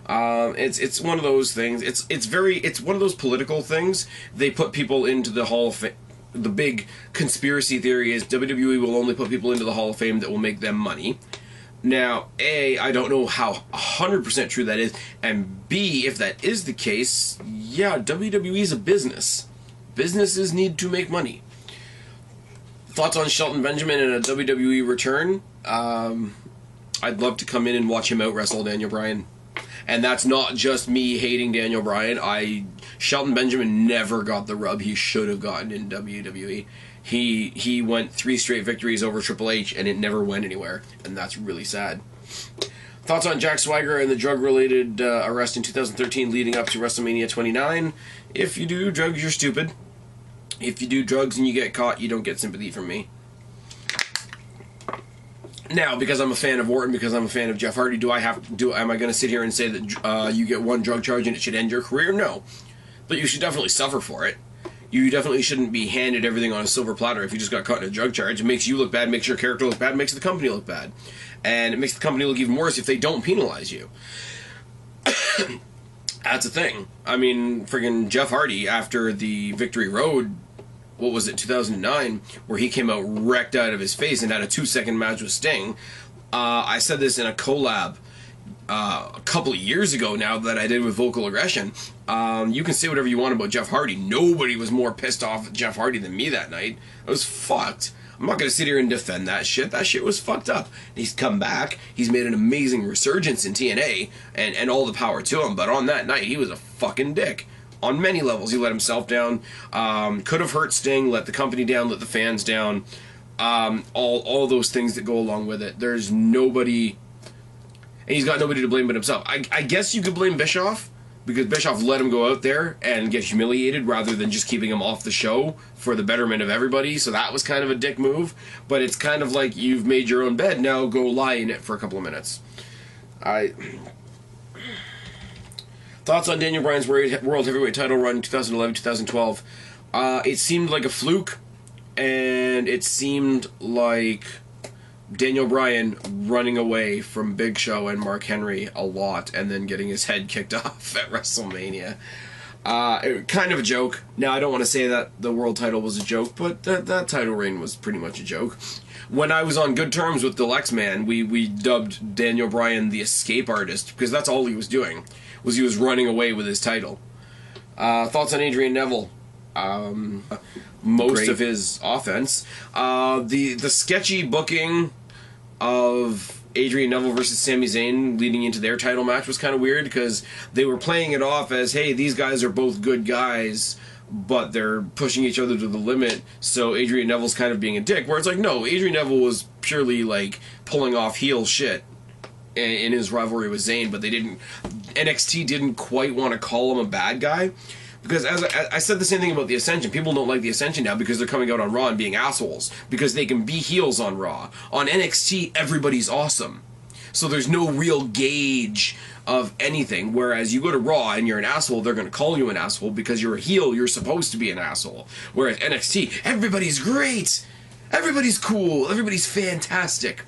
It's one of those things. It's one of those political things. They put people into the Hall of Fame. The big conspiracy theory is WWE will only put people into the Hall of Fame that will make them money. Now, A, I don't know how 100% true that is, and B, if that is the case, yeah, WWE is a business. Businesses need to make money. Thoughts on Shelton Benjamin in a WWE return? I'd love to come in and watch him out wrestle Daniel Bryan. And that's not just me hating Daniel Bryan. Shelton Benjamin never got the rub he should have gotten in WWE. He went 3 straight victories over Triple H, and it never went anywhere. And that's really sad. Thoughts on Jack Swagger and the drug-related arrest in 2013 leading up to WrestleMania 29? If you do drugs, you're stupid. If you do drugs and you get caught, you don't get sympathy from me. Now, because I'm a fan of Orton, because I'm a fan of Jeff Hardy, am I going to sit here and say that you get one drug charge and it should end your career? No. But you should definitely suffer for it. You definitely shouldn't be handed everything on a silver platter if you just got caught in a drug charge. It makes you look bad, makes your character look bad, makes the company look bad. And it makes the company look even worse if they don't penalize you. That's a thing. I mean, friggin' Jeff Hardy, after the Victory Road, what was it, 2009, where he came out wrecked out of his face and had a 2-second match with Sting. I said this in a collab a couple of years ago now that I did with Vocal Aggression. You can say whatever you want about Jeff Hardy. Nobody was more pissed off at Jeff Hardy than me that night. I was fucked. I'm not going to sit here and defend that shit. That shit was fucked up. He's come back. He's made an amazing resurgence in TNA, and all the power to him. But on that night, he was a fucking dick. On many levels, he let himself down. Could have hurt Sting, let the company down, let the fans down. All those things that go along with it. There's nobody... And he's got nobody to blame but himself. I guess you could blame Bischoff, because Bischoff let him go out there and get humiliated rather than just keeping him off the show for the betterment of everybody, so that was kind of a dick move. But it's kind of like, you've made your own bed, now go lie in it for a couple of minutes. Thoughts on Daniel Bryan's World Heavyweight title run 2011-2012? It seemed like a fluke, and it seemed like Daniel Bryan running away from Big Show and Mark Henry a lot, and then getting his head kicked off at WrestleMania. Kind of a joke. Now, I don't want to say that the world title was a joke, but that title reign was pretty much a joke. When I was on good terms with the Lex Man, we dubbed Daniel Bryan the escape artist, because that's all he was doing, was he was running away with his title. Thoughts on Adrian Neville? Most Great. Of his offense. The sketchy booking of Adrian Neville versus Sami Zayn leading into their title match was kind of weird, because they were playing it off as, hey, these guys are both good guys, but they're pushing each other to the limit, so Adrian Neville's kind of being a dick, where it's like, no, Adrian Neville was purely like pulling off heel shit in his rivalry with Zayn, but NXT didn't quite want to call him a bad guy. Because as I said the same thing about the Ascension. People don't like the Ascension now because they're coming out on Raw and being assholes. Because they can be heels on Raw. On NXT, everybody's awesome. So there's no real gauge of anything. Whereas you go to Raw and you're an asshole, they're going to call you an asshole because you're a heel, you're supposed to be an asshole. Whereas NXT, everybody's great! Everybody's cool, everybody's fantastic.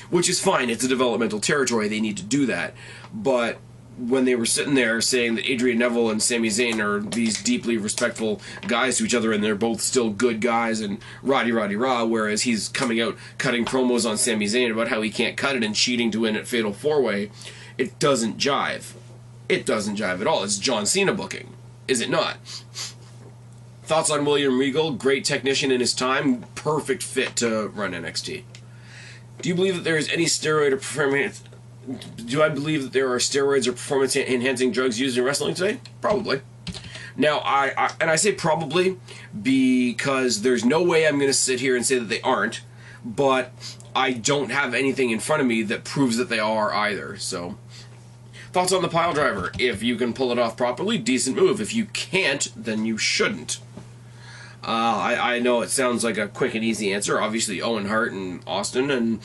Which is fine, it's a developmental territory, they need to do that. But when they were sitting there saying that Adrian Neville and Sami Zayn are these deeply respectful guys to each other and they're both still good guys and rah, whereas he's coming out cutting promos on Sami Zayn about how he can't cut it and cheating to win at Fatal 4-Way, it doesn't jive. It doesn't jive at all. It's John Cena booking, is it not? Thoughts on William Regal? Great technician in his time, perfect fit to run NXT. Do you believe that there is any steroid or performance... Do I believe that there are steroids or performance-enhancing drugs used in wrestling today? Probably. Now, I say probably because there's no way I'm going to sit here and say that they aren't, but I don't have anything in front of me that proves that they are either, so... Thoughts on the pile driver? If you can pull it off properly, decent move. If you can't, then you shouldn't. I know it sounds like a quick and easy answer. Obviously, Owen Hart and Austin and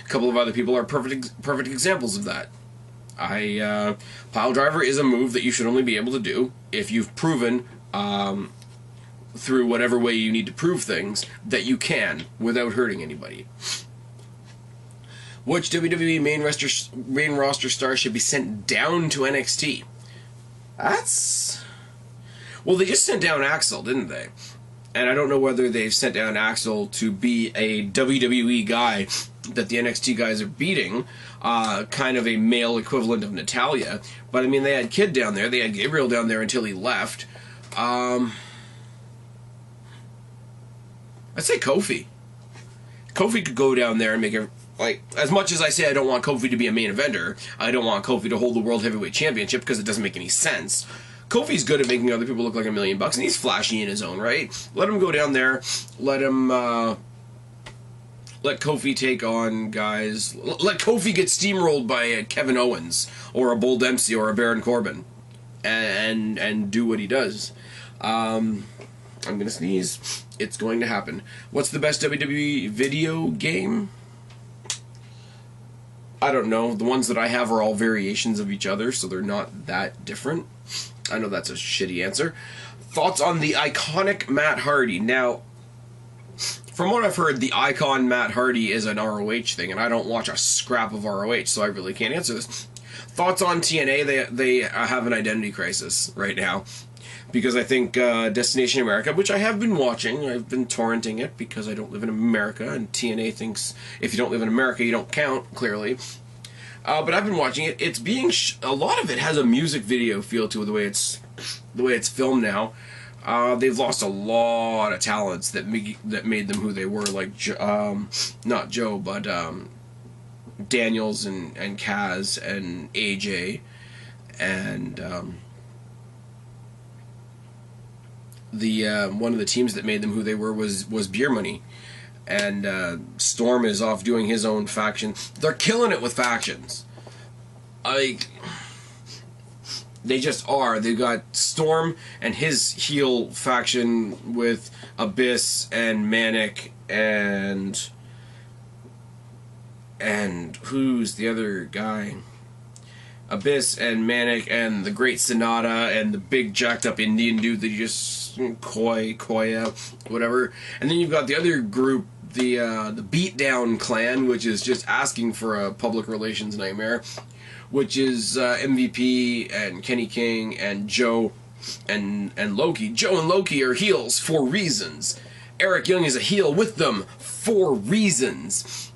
a couple of other people are perfect examples of that. Pile driver is a move that you should only be able to do if you've proven, through whatever way you need to prove things, that you can without hurting anybody. Which WWE main roster star should be sent down to NXT? Well, they just sent down Axel, didn't they? And I don't know whether they've sent down Axel to be a WWE guy that the NXT guys are beating, kind of a male equivalent of Natalya. But, I mean, they had Kid down there. They had Gabriel down there until he left. I'd say Kofi. Kofi could go down there and make it... Like, as much as I say I don't want Kofi to be a main eventer, I don't want Kofi to hold the World Heavyweight Championship because it doesn't make any sense. Kofi's good at making other people look like $1 million, and he's flashy in his own right. Let him go down there. Let Kofi take on guys. Let Kofi get steamrolled by Kevin Owens or a Bull Dempsey or a Baron Corbin, and do what he does. I'm gonna sneeze. It's going to happen. What's the best WWE video game? I don't know. The ones that I have are all variations of each other, so they're not that different. I know that's a shitty answer. Thoughts on the iconic Matt Hardy? Now, from what I've heard, the icon Matt Hardy is an ROH thing, and I don't watch a scrap of ROH, so I really can't answer this. Thoughts on TNA? They have an identity crisis right now. Because I think Destination America, which I have been watching, I've been torrenting it because I don't live in America, and TNA thinks if you don't live in America, you don't count, clearly. But I've been watching it. It's being a lot of it has a music video feel to it, the way it's filmed now. They've lost a lot of talents that made them who they were, like not Joe, but Daniels and Kaz and AJ and one of the teams that made them who they were was Beer Money, and Storm is off doing his own faction. They're killing it with factions. They just are. They've got Storm and his heel faction with Abyss and Manic and who's the other guy? Abyss and Manic and the Great Sonata and the big jacked up Indian dude that you just Koya, whatever. And then you've got the other group, the Beatdown Clan, which is just asking for a public relations nightmare, which is MVP and Kenny King and Joe and Loki. Joe and Loki are heels for reasons. Eric Young is a heel with them for reasons.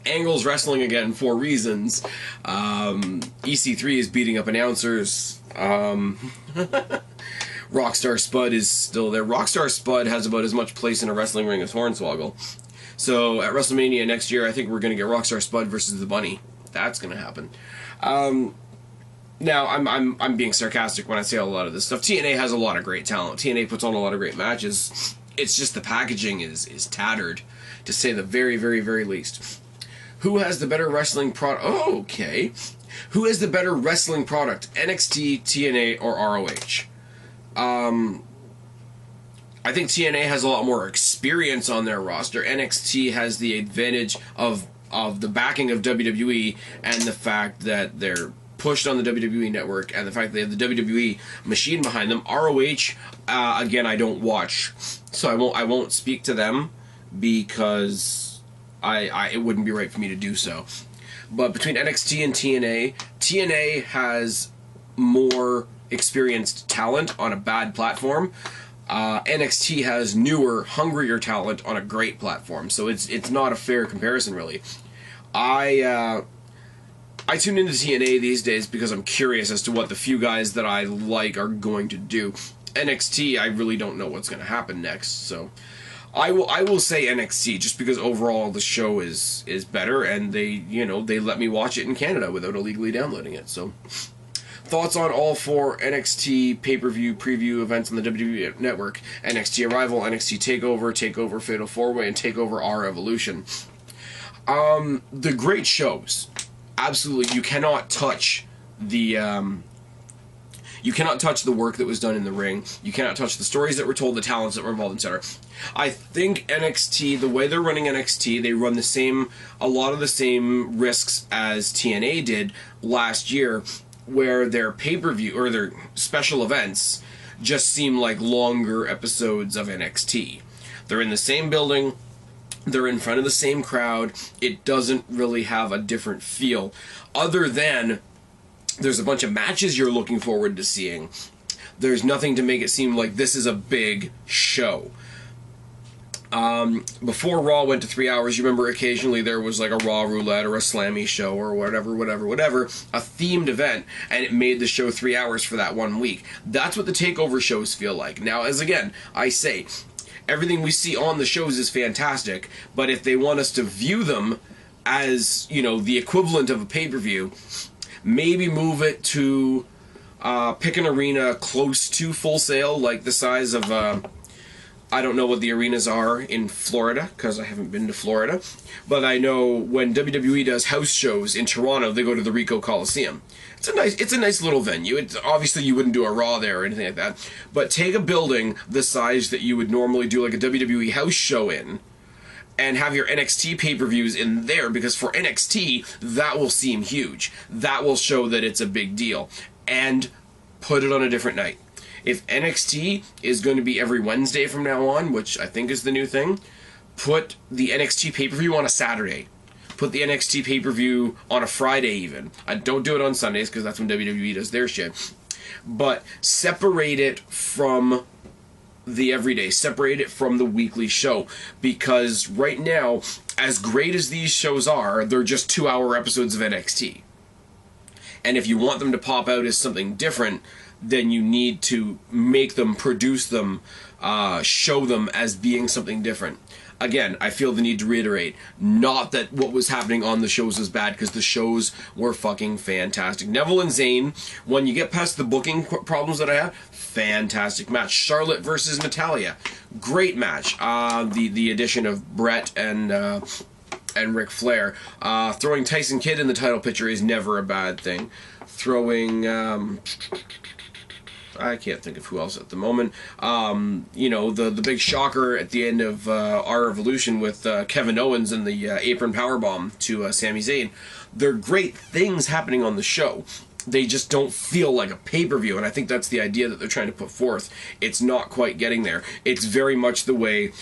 Angle's wrestling again for reasons. EC3 is beating up announcers. Rockstar Spud is still there. Rockstar Spud has about as much place in a wrestling ring as Hornswoggle. So at WrestleMania next year, I think we're going to get Rockstar Spud versus the Bunny. That's going to happen. Now, I'm being sarcastic when I say a lot of this stuff. TNA has a lot of great talent. TNA puts on a lot of great matches. It's just the packaging is tattered, to say the very, very, very least. Who has the better wrestling product? Oh, okay. Who has the better wrestling product? NXT, TNA, or ROH? I think TNA has a lot more experience on their roster. NXT has the advantage of the backing of WWE and the fact that they're pushed on the WWE network and the fact that they have the WWE machine behind them. ROH, again, I don't watch, so I won't speak to them because it wouldn't be right for me to do so. But between NXT and TNA has more experienced talent on a bad platform. NXT has newer, hungrier talent on a great platform. So it's not a fair comparison, really. I tune into TNA these days because I'm curious as to what the few guys that I like are going to do. NXT, I really don't know what's going to happen next, so I will say NXT just because overall the show is better, and they let me watch it in Canada without illegally downloading it. So thoughts on all four NXT pay-per-view preview events on the WWE Network: NXT Arrival, NXT TakeOver Fatal 4-Way, and TakeOver R Evolution. The great shows. Absolutely, you cannot touch the work that was done in the ring. You cannot touch the stories that were told, the talents that were involved, etc. I think NXT, the way they're running NXT, they run a lot of the same risks as TNA did last year, where their pay-per-view or their special events just seem like longer episodes of NXT. They're in the same building. They're in front of the same crowd. It doesn't really have a different feel, other than there's a bunch of matches you're looking forward to seeing. There's nothing to make it seem like this is a big show. Before Raw went to 3 hours, you remember occasionally there was like a Raw Roulette or a Slammy show or whatever, a themed event, and it made the show 3 hours for that 1 week. That's what the TakeOver shows feel like. Now, as again, I say, everything we see on the shows is fantastic, but if they want us to view them as, the equivalent of a pay-per-view, maybe move it to pick an arena close to Full Sail, like the size of, I don't know what the arenas are in Florida, because I haven't been to Florida, but I know when WWE does house shows in Toronto, they go to the Ricoh Coliseum. It's a nice little venue. Obviously you wouldn't do a Raw there or anything like that, but take a building the size that you would normally do like a WWE house show in, and have your NXT pay-per-views in there, because for NXT, that will seem huge. That will show that it's a big deal. And put it on a different night. If NXT is going to be every Wednesday from now on, which I think is the new thing, put the NXT pay-per-view on a Saturday. Put the NXT pay-per-view on a Friday even. I don't do it on Sundays because that's when WWE does their shit. But separate it from the everyday. Separate it from the weekly show. Because right now, as great as these shows are, they're just 2-hour episodes of NXT. And if you want them to pop out as something different, then you need to make them, produce them, show them as being something different. Again, I feel the need to reiterate, not that what was happening on the shows was bad, because the shows were fucking fantastic. Neville and Zayn, when you get past the booking problems that I have, fantastic match. Charlotte versus Natalya, great match. The addition of Brett and Ric Flair. Throwing Tyson Kidd in the title picture is never a bad thing. Throwing... I can't think of who else at the moment. You know, the big shocker at the end of our Revolution with Kevin Owens and the apron powerbomb to Sami Zayn. They're great things happening on the show. They just don't feel like a pay-per-view, and I think that's the idea that they're trying to put forth. It's not quite getting there. It's very much the way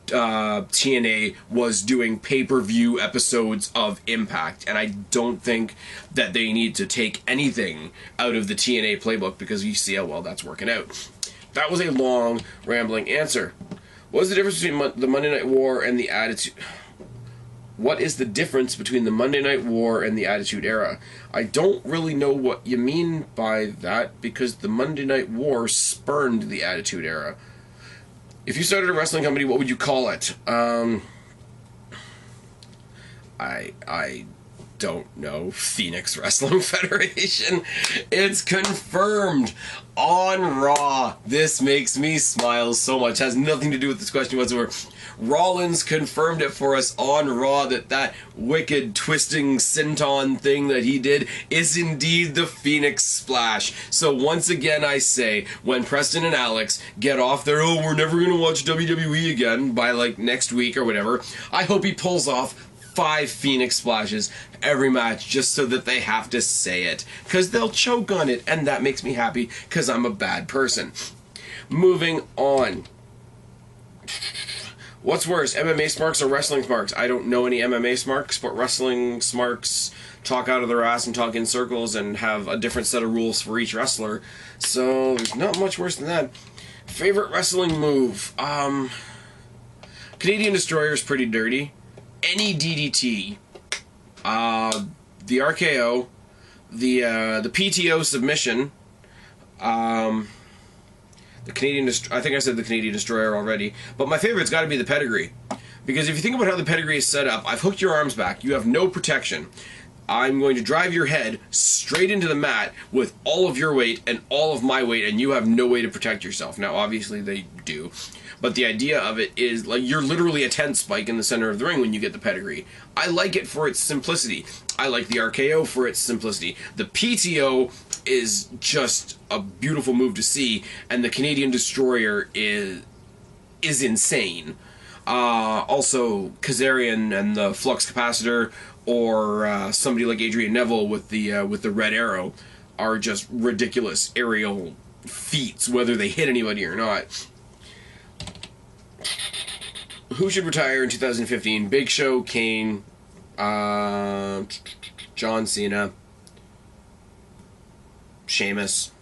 TNA was doing pay-per-view episodes of Impact, and I don't think that they need to take anything out of the TNA playbook, because you see how well that's working out. That was a long, rambling answer. What is the difference between the Monday Night War and the Attitude... What is the difference between the Monday Night War and the Attitude Era? I don't really know what you mean by that, because the Monday Night War spurned the Attitude Era. If you started a wrestling company, what would you call it? I don't know. Phoenix Wrestling Federation. It's confirmed on Raw. This makes me smile so much. Has nothing to do with this question whatsoever. Rollins confirmed it for us on Raw that wicked twisting senton thing that he did is indeed the Phoenix Splash. So once again I say, when Preston and Alex get off their, oh, we're never going to watch WWE again by like next week or whatever, I hope he pulls off 5 Phoenix Splashes every match just so that they have to say it. Because they'll choke on it, and that makes me happy because I'm a bad person. Moving on. What's worse, MMA smarks or wrestling smarks? I don't know any MMA smarks, but wrestling smarks talk out of their ass and talk in circles and have a different set of rules for each wrestler. So there's not much worse than that. Favorite wrestling move? Canadian Destroyer is pretty dirty. Any DDT. The RKO. The PTO submission. The Canadian I think I said the Canadian Destroyer already. But my favorite's got to be the pedigree. Because if you think about how the pedigree is set up, I've hooked your arms back. You have no protection. I'm going to drive your head straight into the mat with all of your weight and all of my weight, and you have no way to protect yourself. Now, obviously, they do. But the idea of it is, like, you're literally a tent spike in the center of the ring when you get the pedigree. I like it for its simplicity. I like the RKO for its simplicity. The PTO is just a beautiful move to see, and the Canadian Destroyer is insane. Also, Kazarian and the Flux Capacitor, or somebody like Adrian Neville with the Red Arrow, are just ridiculous aerial feats, whether they hit anybody or not. Who should retire in 2015? Big Show, Kane, John Cena, Sheamus.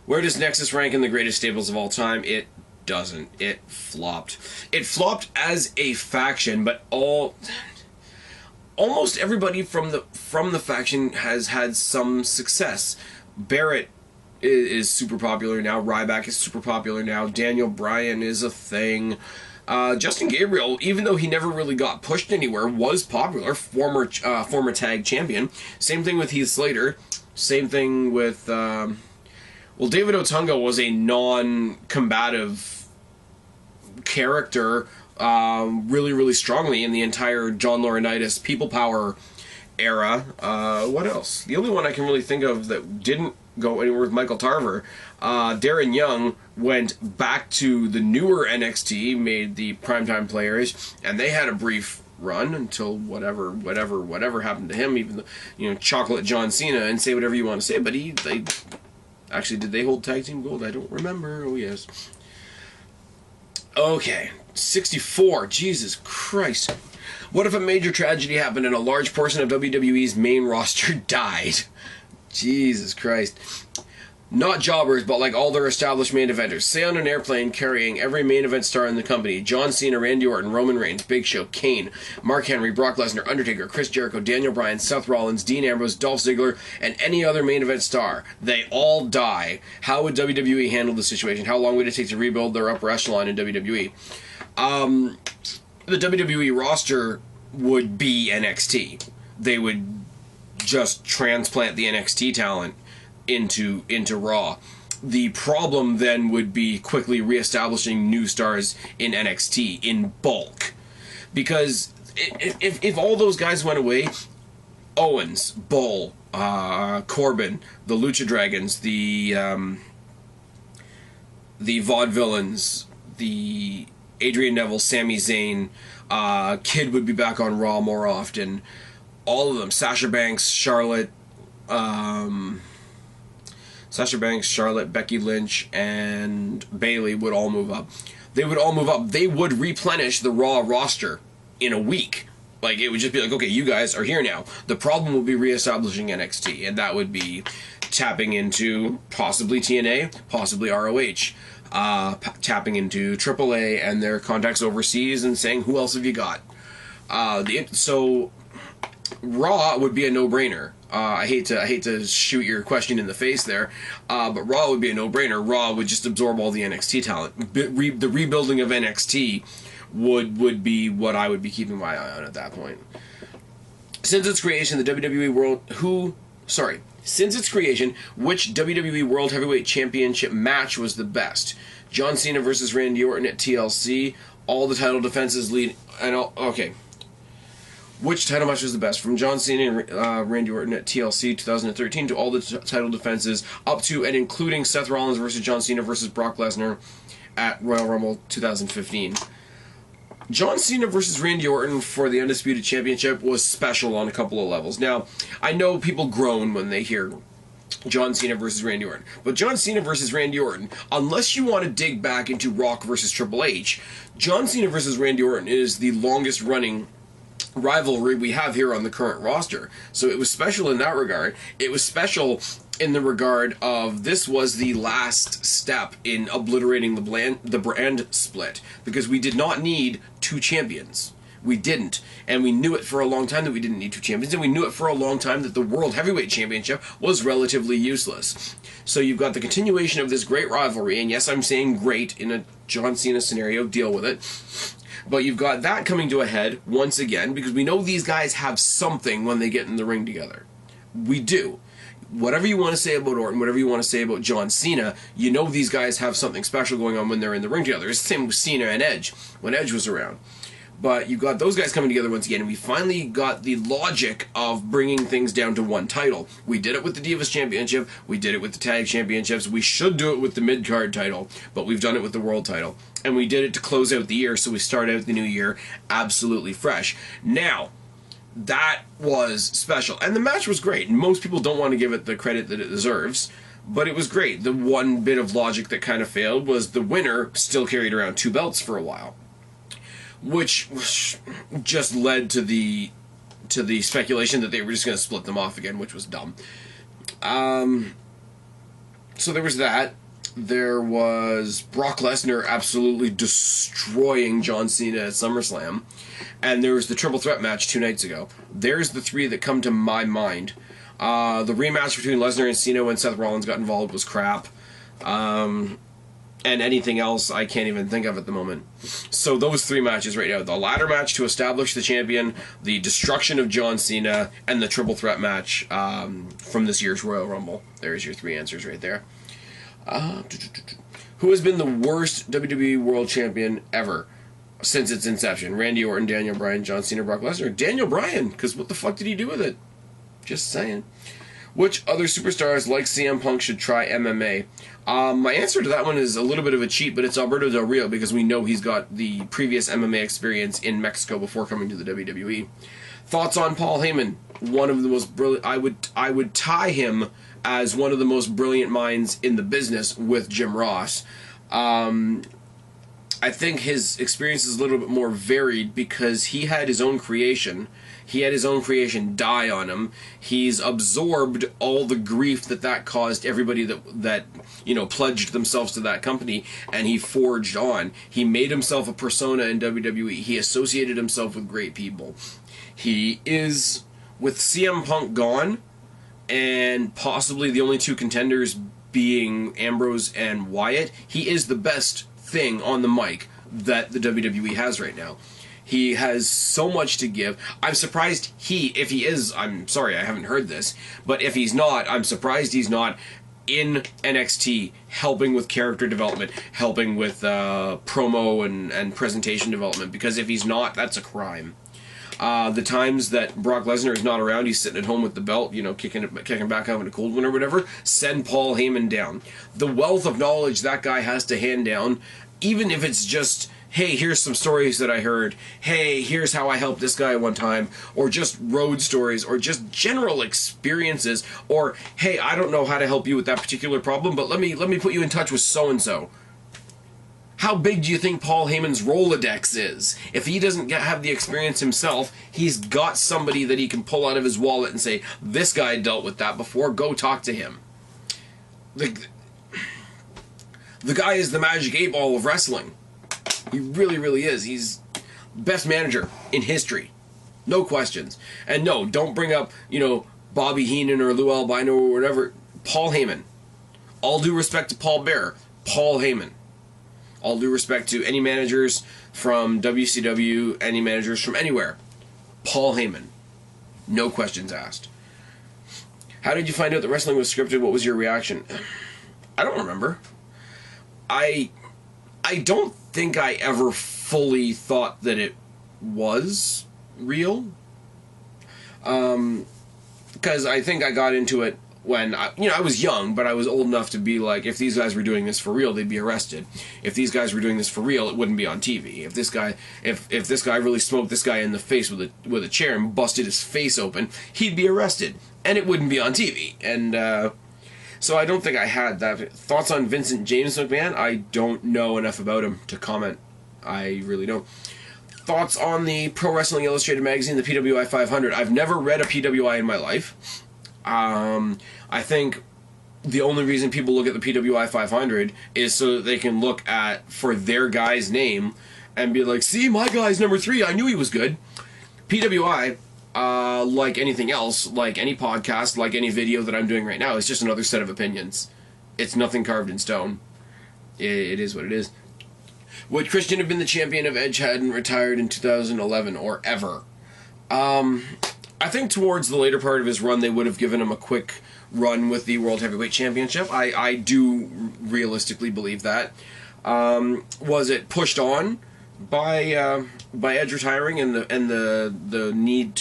Where does Nexus rank in the greatest stables of all time? It doesn't. It flopped. It flopped as a faction, but almost everybody from the faction has had some success. Barrett is super popular now. Ryback is super popular now. Daniel Bryan is a thing. Justin Gabriel, even though he never really got pushed anywhere, was popular. Former tag champion. Same thing with Heath Slater. Same thing with... well, David Otunga was a non-combative character really, really strongly in the entire John Laurinaitis People Power era. What else? The only one I can really think of that didn't go anywhere with Michael Tarver. Darren Young went back to the newer NXT, made the Primetime Players, and they had a brief run until whatever happened to him. Even though, Chocolate John Cena, and say whatever you want to say, but they actually, did they hold tag team gold? I don't remember. Oh yes. Okay, 64. Jesus Christ. What if a major tragedy happened and a large portion of WWE's main roster died? Jesus Christ. Not jobbers, but like all their established main eventers. Say on an airplane carrying every main event star in the company. John Cena, Randy Orton, Roman Reigns, Big Show, Kane, Mark Henry, Brock Lesnar, Undertaker, Chris Jericho, Daniel Bryan, Seth Rollins, Dean Ambrose, Dolph Ziggler, and any other main event star. They all die. How would WWE handle the situation? How long would it take to rebuild their upper echelon in WWE? The WWE roster would be NXT. They would just transplant the NXT talent into Raw. The problem then would be quickly reestablishing new stars in NXT in bulk, because if all those guys went away, Owens, Bull, Corbin, the Lucha Dragons, the Vaudevillains, the Adrian Neville, Sami Zayn, Kid would be back on Raw more often. All of them, Sasha Banks, Charlotte, Becky Lynch, and Bayley would all move up. They would all move up. They would replenish the Raw roster in a week. Like, it would just be like, okay, you guys are here now. The problem would be reestablishing NXT, and that would be tapping into possibly TNA, possibly ROH, tapping into AAA and their contacts overseas and saying, who else have you got? So Raw would be a no-brainer. I hate to shoot your question in the face there, but Raw would be a no-brainer. Raw would just absorb all the NXT talent. The rebuilding of NXT would be what I would be keeping my eye on at that point. Since its creation, which WWE World Heavyweight Championship match was the best? John Cena versus Randy Orton at TLC. All the title defenses lead. Okay. Which title match was the best? From John Cena and Randy Orton at TLC 2013 to all the title defenses up to and including Seth Rollins versus John Cena versus Brock Lesnar at Royal Rumble 2015. John Cena versus Randy Orton for the Undisputed Championship was special on a couple of levels. Now, I know people groan when they hear John Cena versus Randy Orton, but John Cena versus Randy Orton, unless you want to dig back into Rock versus Triple H, John Cena versus Randy Orton is the longest running rivalry we have here on the current roster. So it was special in that regard. It was special in the regard of this was the last step in obliterating the brand split, because we did not need two champions. We didn't. And we knew it for a long time that we didn't need two champions, and we knew it for a long time that the World Heavyweight Championship was relatively useless. So you've got the continuation of this great rivalry, and yes, I'm saying great in a John Cena scenario, deal with it. But you've got that coming to a head once again, because we know these guys have something when they get in the ring together. We do. Whatever you want to say about Orton, whatever you want to say about John Cena, you know these guys have something special going on when they're in the ring together. It's the same with Cena and Edge, when Edge was around. But you've got those guys coming together once again, and we finally got the logic of bringing things down to one title. We did it with the Divas Championship, we did it with the Tag Championships, we should do it with the mid-card title, but we've done it with the World title. And we did it to close out the year, so we start out the new year absolutely fresh. Now, that was special. And the match was great. Most people don't want to give it the credit that it deserves, but it was great. The one bit of logic that kind of failed was the winner still carried around two belts for a while, which just led to the speculation that they were just going to split them off again, which was dumb. So there was that. There was Brock Lesnar absolutely destroying John Cena at SummerSlam. And there was the triple threat match 2 nights ago. There's the three that come to my mind. The rematch between Lesnar and Cena when Seth Rollins got involved was crap. And anything else I can't even think of at the moment. So those three matches right now. The ladder match to establish the champion, the destruction of John Cena, and the triple threat match from this year's Royal Rumble. There's your three answers right there. Who has been the worst WWE World Champion ever since its inception? Randy Orton, Daniel Bryan, John Cena, Brock Lesnar. Daniel Bryan, because what the fuck did he do with it? Just saying. Which other superstars like CM Punk should try MMA? My answer to that one is a little bit of a cheat, but it's Alberto Del Rio, because we know he's got the previous MMA experience in Mexico before coming to the WWE. Thoughts on Paul Heyman? One of the most brilliant. I would tie him as one of the most brilliant minds in the business with Jim Ross. I think his experience is a little bit more varied because he had his own creation. He had his own creation die on him. He's absorbed all the grief that caused everybody that pledged themselves to that company, and he forged on. He made himself a persona in WWE. He associated himself with great people. He is, with CM Punk gone, and possibly the only two contenders being Ambrose and Wyatt, he is the best thing on the mic that the WWE has right now. He has so much to give. I'm surprised if he is, I'm sorry, I haven't heard this, but if he's not, I'm surprised he's not in NXT helping with character development, helping with promo and presentation development, because if he's not, that's a crime. The times that Brock Lesnar is not around, he's sitting at home with the belt, kicking back having a cold one or whatever, send Paul Heyman down. The wealth of knowledge that guy has to hand down, even if it's just, hey, here's some stories that I heard, hey, here's how I helped this guy one time, or just road stories, or just general experiences, or, hey, I don't know how to help you with that particular problem, but let me put you in touch with so-and-so. How big do you think Paul Heyman's Rolodex is? If he doesn't have the experience himself, he's got somebody that he can pull out of his wallet and say, this guy dealt with that before, go talk to him. The guy is the Magic 8-Ball of wrestling. He really, really is. He's best manager in history. No questions. And no, don't bring up, Bobby Heenan or Lou Albino or whatever. Paul Heyman. All due respect to Paul Bearer. Paul Heyman. All due respect to any managers from WCW, any managers from anywhere. Paul Heyman. No questions asked. How did you find out that wrestling was scripted? What was your reaction? I don't remember. I don't think I ever fully thought that it was real. Because I think I got into it when, I was young, but I was old enough to be like, if these guys were doing this for real, they'd be arrested. If these guys were doing this for real, it wouldn't be on TV. If this guy really smoked this guy in the face with a chair and busted his face open, he'd be arrested. And it wouldn't be on TV. And, so I don't think I had that. Thoughts on Vincent James McMahon? I don't know enough about him to comment. I really don't. Thoughts on the Pro Wrestling Illustrated magazine, the PWI 500? I've never read a PWI in my life. I think the only reason people look at the PWI 500 is so that they can look for their guy's name and be like, see, my guy's number 3, I knew he was good. PWI, like anything else, like any podcast, like any video that I'm doing right now, is just another set of opinions. It's nothing carved in stone. It is what it is. Would Christian have been the champion if Edge hadn't retired in 2011 or ever? I think towards the later part of his run, they would have given him a quick run with the World Heavyweight Championship. I do realistically believe that. Was it pushed on by Edge retiring and the need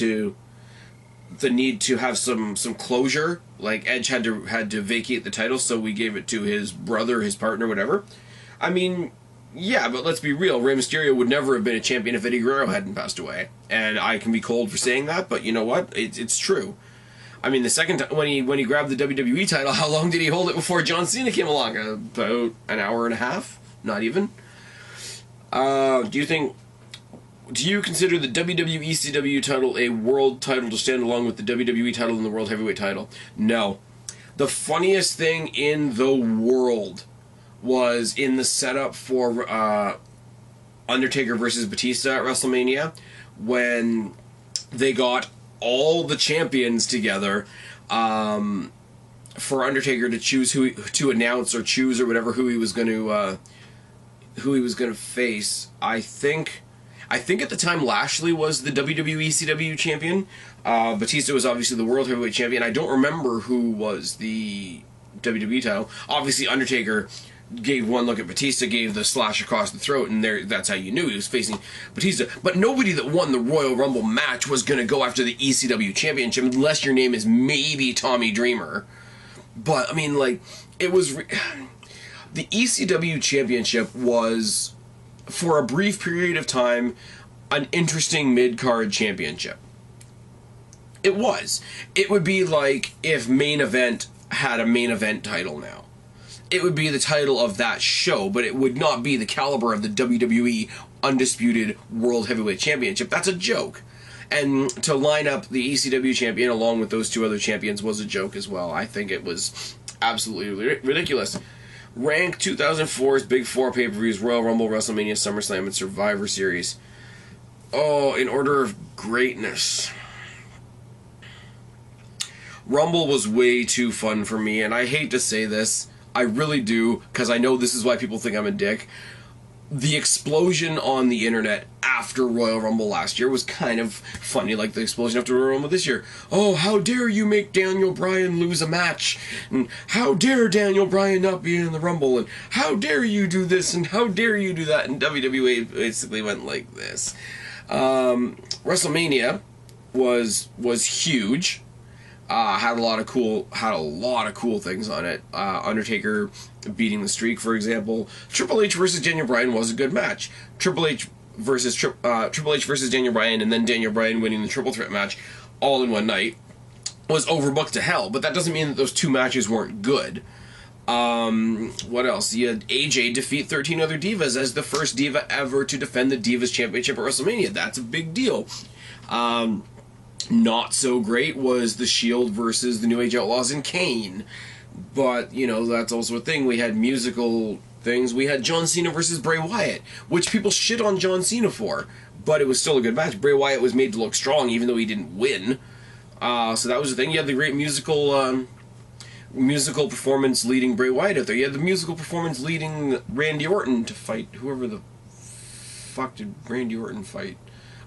to have some closure? Like Edge had to vacate the title, so we gave it to his brother, his partner, whatever. I mean, yeah, but let's be real. Rey Mysterio would never have been a champion if Eddie Guerrero hadn't passed away. And I can be cold for saying that, but you know what? It's true. I mean, the second time when he grabbed the WWE title, how long did he hold it before John Cena came along? About an hour and a half? Not even. Do you consider the WWE ECW title a world title to stand along with the WWE title and the World Heavyweight title? No. The funniest thing in the world was in the setup for Undertaker versus Batista at WrestleMania, when they got all the champions together for Undertaker to choose who to announce or choose or whatever who he was going to face. I think at the time Lashley was the WWE ECW champion. Batista was obviously the World Heavyweight champion. I don't remember who was the WWE title. Obviously Undertaker gave one look at Batista, gave the slash across the throat, and that's how you knew he was facing Batista. But nobody that won the Royal Rumble match was going to go after the ECW championship unless your name is maybe Tommy Dreamer. But, I mean, like, it was... The ECW championship was, for a brief period of time, an interesting mid-card championship. It was. It would be like if Main Event had a Main Event title now. it would be the title of that show, but it would not be the caliber of the WWE Undisputed World Heavyweight Championship. That's a joke. And to line up the ECW champion along with those two other champions was a joke as well. I think it was absolutely ridiculous. Rank 2004's Big Four pay-per-views: Royal Rumble, WrestleMania, SummerSlam, and Survivor Series. Oh, in order of greatness. Rumble was way too fun for me, and I hate to say this, I really do, because I know this is why people think I'm a dick. The explosion on the internet after Royal Rumble last year was kind of funny, like the explosion after Royal Rumble this year. Oh, how dare you make Daniel Bryan lose a match, and how dare Daniel Bryan not be in the Rumble, and how dare you do this, and how dare you do that, and WWE basically went like this. WrestleMania was huge. Had a lot of cool things on it. Undertaker beating the Streak, for example. Triple H versus Daniel Bryan was a good match. Triple H versus Daniel Bryan, and then Daniel Bryan winning the triple threat match all in one night was overbooked to hell. But that doesn't mean that those two matches weren't good. What else? You had AJ defeat 13 other divas as the first diva ever to defend the Divas Championship at WrestleMania. That's a big deal. Not so great was the Shield versus the New Age Outlaws and Kane. But, you know, that's also a thing. We had musical things. We had John Cena versus Bray Wyatt, which people shit on John Cena for. But it was still a good match. Bray Wyatt was made to look strong, even though he didn't win. So that was the thing. You had the great musical performance leading Bray Wyatt out there. You had the musical performance leading Randy Orton to fight whoever the fuck did Randy Orton fight?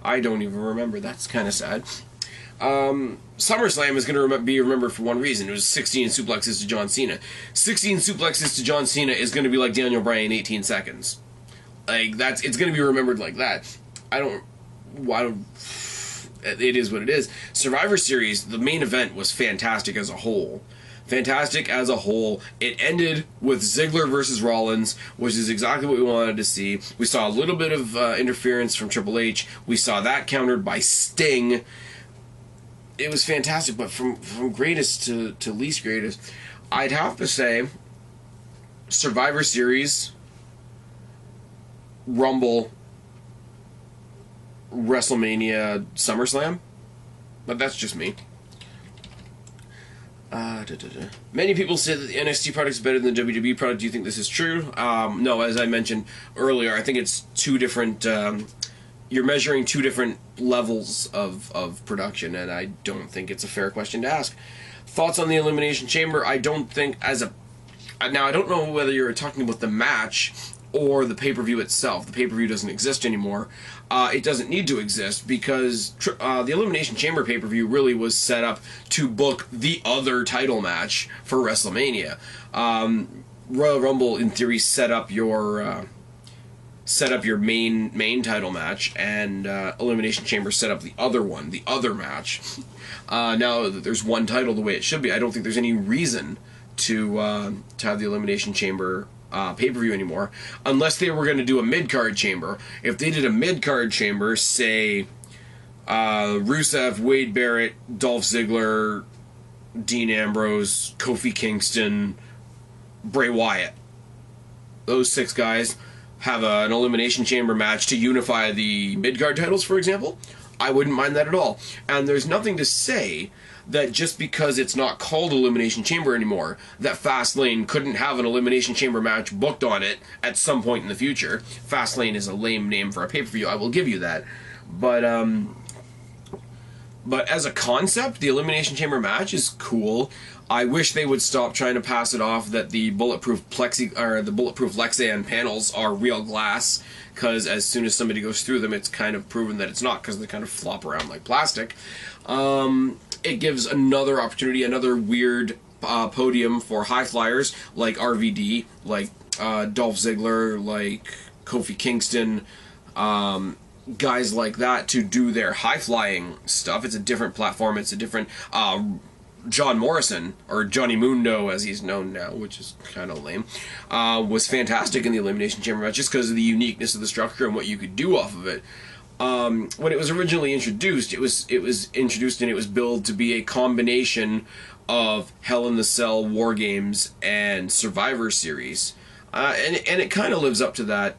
I don't even remember. That's kind of sad. SummerSlam is going to be remembered for one reason. It was 16 suplexes to John Cena. 16 suplexes to John Cena is going to be like Daniel Bryan in 18 seconds. Like, it's going to be remembered like that. It is what it is. Survivor Series, the main event was fantastic as a whole. Fantastic as a whole. It ended with Ziggler versus Rollins, which is exactly what we wanted to see. We saw a little bit of interference from Triple H. We saw that countered by Sting. It was fantastic, but from greatest to least greatest, I'd have to say Survivor Series, Rumble, WrestleMania, SummerSlam. But that's just me. Many people say that the NXT product is better than the WWE product. Do you think this is true? No, as I mentioned earlier, I think it's two different... you're measuring two different levels of production, and I don't think it's a fair question to ask. Thoughts on the Elimination Chamber? I don't think now, I don't know whether you're talking about the match or the pay-per-view itself. The pay-per-view doesn't exist anymore. It doesn't need to exist because the Elimination Chamber pay-per-view really was set up to book the other title match for WrestleMania. Royal Rumble, in theory, set up your main title match, and Elimination Chamber set up the other match. Now that there's one title the way it should be, I don't think there's any reason to have the Elimination Chamber pay-per-view anymore, unless they were going to do a mid-card chamber. If they did a mid-card chamber, say Rusev, Wade Barrett, Dolph Ziggler, Dean Ambrose, Kofi Kingston, Bray Wyatt, those 6 guys have an Elimination Chamber match to unify the mid-card titles, for example, I wouldn't mind that at all. And there's nothing to say that just because it's not called Elimination Chamber anymore, that Fastlane couldn't have an Elimination Chamber match booked on it at some point in the future. Fastlane is a lame name for a pay-per-view, I will give you that. But as a concept, the Elimination Chamber match is cool. I wish they would stop trying to pass it off that the bulletproof Lexan panels are real glass, because as soon as somebody goes through them, it's kind of proven that it's not, because they kind of flop around like plastic. It gives another opportunity, another weird podium for high flyers like RVD, like Dolph Ziggler, like Kofi Kingston, guys like that to do their high flying stuff. It's a different platform. It's a different John Morrison, or Johnny Mundo as he's known now, which is kind of lame, was fantastic in the Elimination Chamber match just because of the uniqueness of the structure and what you could do off of it. when it was originally introduced, it was introduced and it was billed to be a combination of Hell in the Cell, War Games, and Survivor Series, and it kind of lives up to that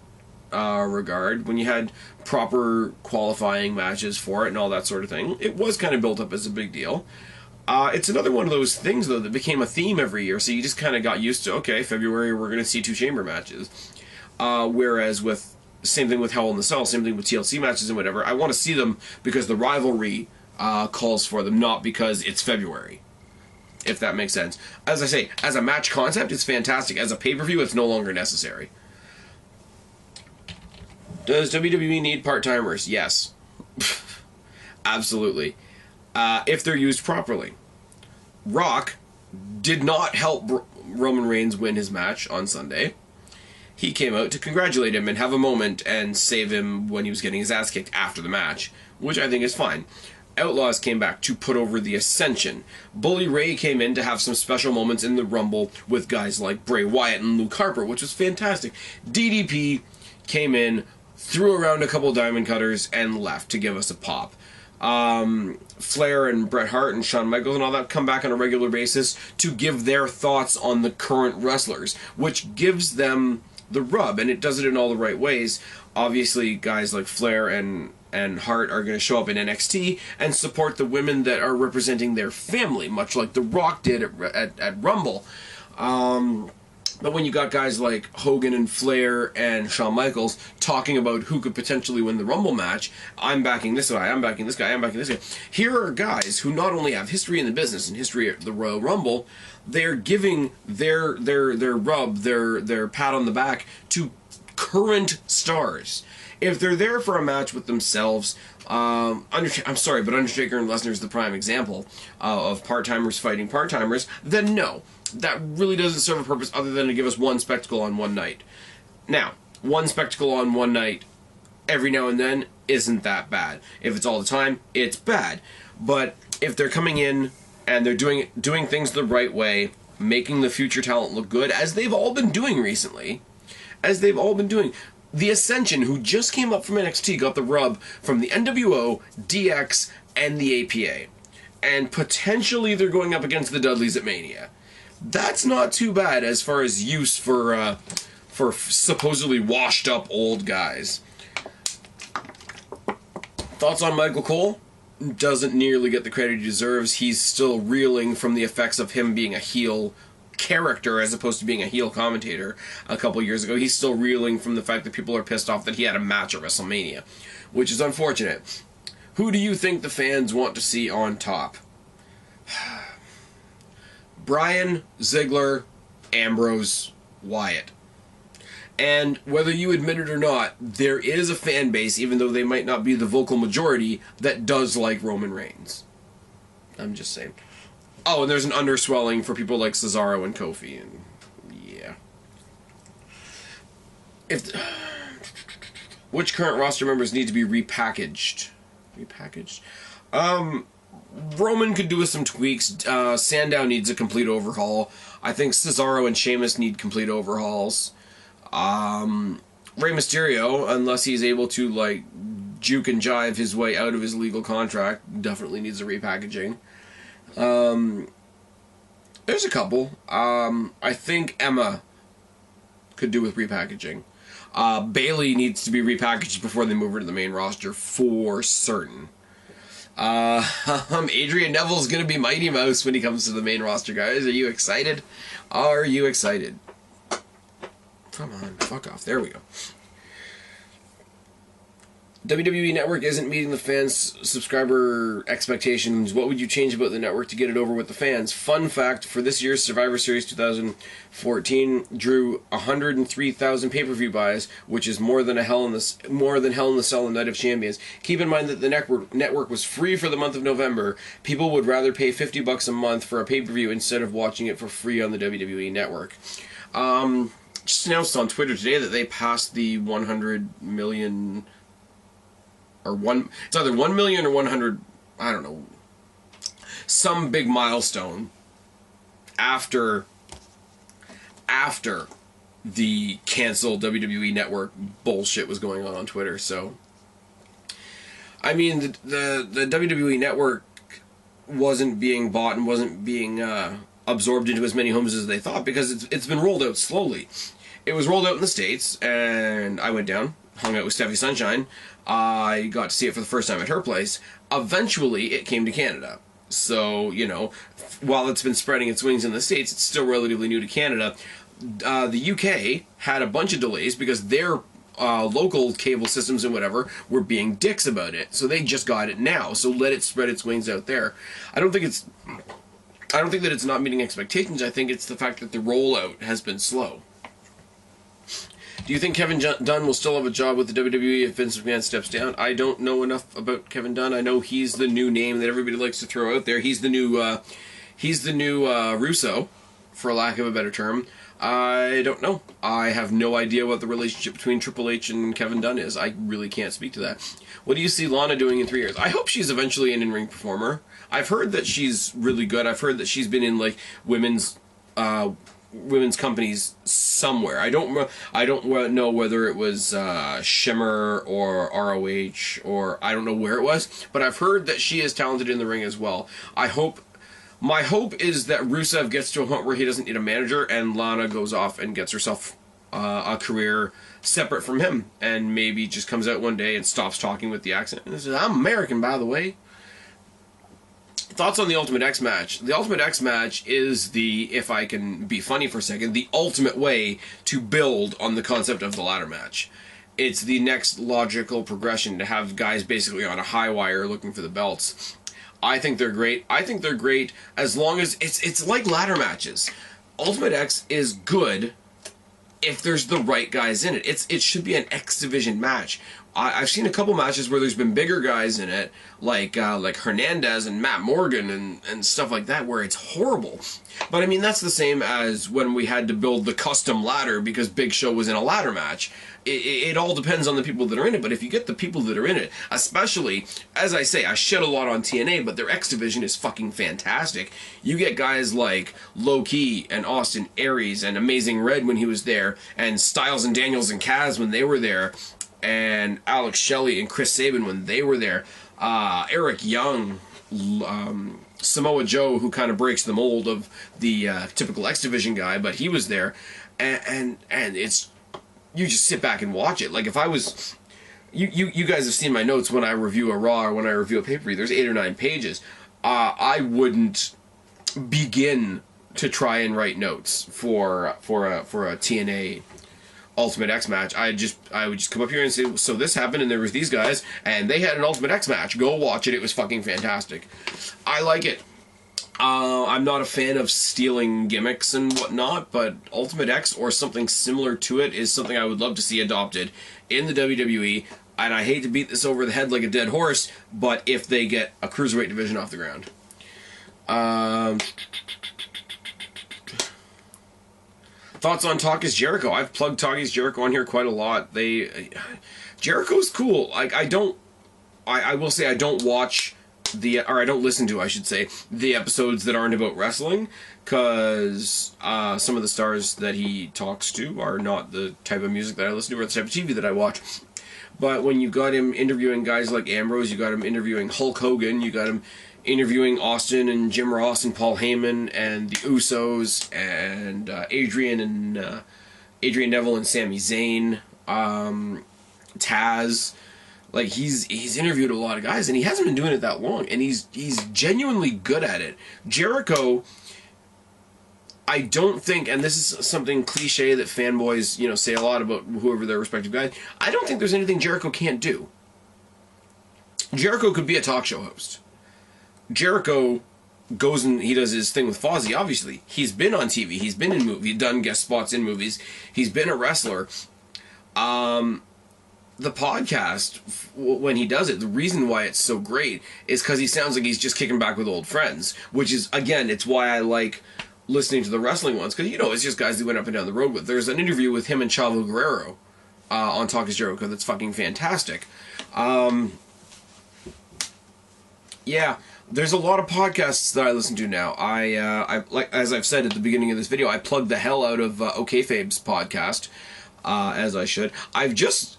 regard. When you had proper qualifying matches for it and all that sort of thing, it was kind of built up as a big deal. It's another one of those things, though, that became a theme every year, so you just kind of got used to, okay, February we're going to see 2 chamber matches. Whereas with, same thing with Hell in the Cell, same thing with TLC matches and whatever, I want to see them because the rivalry calls for them, not because it's February. If that makes sense. As I say, as a match concept, it's fantastic. As a pay-per-view, it's no longer necessary. Does WWE need part-timers? Yes. Absolutely. If they're used properly. Rock did not help Roman Reigns win his match on Sunday. He came out to congratulate him and have a moment and save him when he was getting his ass kicked after the match, which I think is fine. Outlaws came back to put over the Ascension. Bully Ray came in to have some special moments in the Rumble with guys like Bray Wyatt and Luke Harper, which was fantastic. DDP came in, threw around a couple diamond cutters, and left to give us a pop. Flair and Bret Hart and Shawn Michaels and all that come back on a regular basis to give their thoughts on the current wrestlers, which gives them the rub, and it does it in all the right ways. Obviously, guys like Flair and Hart are going to show up in NXT and support the women that are representing their family, much like The Rock did at Rumble. But when you got guys like Hogan and Flair and Shawn Michaels talking about who could potentially win the Rumble match, I'm backing this guy, I'm backing this guy, I'm backing this guy. Here are guys who not only have history in the business and history at the Royal Rumble, they're giving their rub, their pat on the back to current stars. If they're there for a match with themselves, I'm sorry, but Undertaker and Lesnar is the prime example of part-timers fighting part-timers, then no. That really doesn't serve a purpose other than to give us one spectacle on one night. Now, one spectacle on one night every now and then isn't that bad. If it's all the time, it's bad. But if they're coming in and they're doing things the right way, making the future talent look good, as they've all been doing recently, the Ascension, who just came up from NXT, got the rub from the NWO, DX, and the APA. And potentially they're going up against the Dudleys at Mania. That's not too bad as far as use for supposedly washed up old guys. Thoughts on Michael Cole? Doesn't nearly get the credit he deserves. He's still reeling from the effects of him being a heel character as opposed to being a heel commentator a couple years ago. He's still reeling from the fact that people are pissed off that he had a match at WrestleMania, which is unfortunate. Who do you think the fans want to see on top? Bryan, Ziggler, Ambrose, Wyatt. And whether you admit it or not, there is a fan base, even though they might not be the vocal majority, that does like Roman Reigns. I'm just saying. Oh, and there's an underswelling for people like Cesaro and Kofi, and yeah. Which current roster members need to be repackaged? Roman could do with some tweaks. Sandow needs a complete overhaul. I think Cesaro and Sheamus need complete overhauls. Rey Mysterio, unless he's able to, like, juke and jive his way out of his legal contract, definitely needs a repackaging. There's a couple. I think Emma could do with repackaging. Bayley needs to be repackaged before they move her to the main roster for certain. Adrian Neville's gonna be Mighty Mouse when he comes to the main roster, guys. Are you excited? Are you excited? Come on, fuck off. There we go. WWE Network isn't meeting the fans' subscriber expectations. What would you change about the network to get it over with the fans? Fun fact, for this year's Survivor Series 2014 drew 103,000 pay-per-view buys, which is more than Hell in the Cell and Night of Champions. Keep in mind that the network was free for the month of November. People would rather pay $50 a month for a pay-per-view instead of watching it for free on the WWE Network. Just announced on Twitter today that they passed the 100 million... it's either 1 million or 100, I don't know, some big milestone after the canceled WWE Network bullshit was going on Twitter. So I mean, the WWE Network wasn't being bought and wasn't being absorbed into as many homes as they thought, because it's been rolled out slowly. It was rolled out in the States, and I went down, hung out with Steffi Sunshine. I got to see it for the first time at her place. Eventually, it came to Canada. So, you know, while it's been spreading its wings in the States, it's still relatively new to Canada. The UK had a bunch of delays because their local cable systems and whatever were being dicks about it. So they just got it now. So let it spread its wings out there. I don't think that it's not meeting expectations. I think it's the fact that the rollout has been slow. Do you think Kevin Dunn will still have a job with the WWE if Vince McMahon steps down? I don't know enough about Kevin Dunn. I know he's the new name that everybody likes to throw out there. He's the new Russo, for lack of a better term. I don't know. I have no idea what the relationship between Triple H and Kevin Dunn is. I really can't speak to that. What do you see Lana doing in 3 years? I hope she's eventually an in-ring performer. I've heard that she's really good. I've heard that she's been in like women's companies somewhere. I don't know whether it was Shimmer or ROH, or I don't know where it was, but I've heard that she is talented in the ring as well. My hope is that Rusev gets to a point where he doesn't need a manager, and Lana goes off and gets herself a career separate from him, and maybe just comes out one day and stops talking with the accent and says, "I'm American, by the way." Thoughts on the Ultimate X match? The Ultimate X match is if I can be funny for a second, the ultimate way to build on the concept of the ladder match. It's the next logical progression to have guys basically on a high wire looking for the belts. I think they're great. I think they're great as long as it's like ladder matches. Ultimate X is good if there's the right guys in it. It should be an X Division match. I've seen a couple matches where there's been bigger guys in it, like Hernandez and Matt Morgan and stuff like that, where it's horrible. But I mean, that's the same as when we had to build the custom ladder because Big Show was in a ladder match. It all depends on the people that are in it, but if you get the people that are in it, especially, as I say, I shed a lot on TNA, but their X Division is fucking fantastic. You get guys like Low Key and Austin Aries and Amazing Red when he was there, and Styles and Daniels and Kaz when they were there, and Alex Shelley and Chris Sabin when they were there, Eric Young, Samoa Joe, who kind of breaks the mold of the typical X Division guy, but he was there, and it's, you just sit back and watch it. Like if I was, you guys have seen my notes when I review a Raw or when I review a pay-per-view. There's 8 or 9 pages. I wouldn't begin to try and write notes for a TNA Ultimate X match. I would just come up here and say, so this happened and there was these guys and they had an Ultimate X match. Go watch it. It was fucking fantastic. I like it. I'm not a fan of stealing gimmicks and whatnot, but Ultimate X or something similar to it is something I would love to see adopted in the WWE. And I hate to beat this over the head like a dead horse, but if they get a Cruiserweight division off the ground. Thoughts on Talk Is Jericho? I've plugged Talk Is Jericho on here quite a lot. Jericho's cool. Like I will say I don't watch I don't listen to, I should say, the episodes that aren't about wrestling, because some of the stars that he talks to are not the type of music that I listen to or the type of TV that I watch. But when you got him interviewing guys like Ambrose, you got him interviewing Hulk Hogan, you got him interviewing Austin and Jim Ross and Paul Heyman and the Usos and Adrian Neville and Sami Zayn, Taz. Like he's interviewed a lot of guys, and he hasn't been doing it that long, and he's genuinely good at it. Jericho, I don't think, and this is something cliche that fanboys, say a lot about whoever their respective guys, I don't think there's anything Jericho can't do. Jericho could be a talk show host. Jericho goes and he does his thing with Fozzy, obviously. He's been on TV, he's been in movies, done guest spots in movies, he's been a wrestler. The podcast, when he does it, the reason why it's so great is because he sounds like he's just kicking back with old friends, which is, again, it's why I like listening to the wrestling ones, because, it's just guys that went up and down the road with. There's an interview with him and Chavo Guerrero on Talk Is Jericho that's fucking fantastic. Yeah, there's a lot of podcasts that I listen to now. I like, as I've said at the beginning of this video, I plugged the hell out of OK Fabe's podcast. as I should.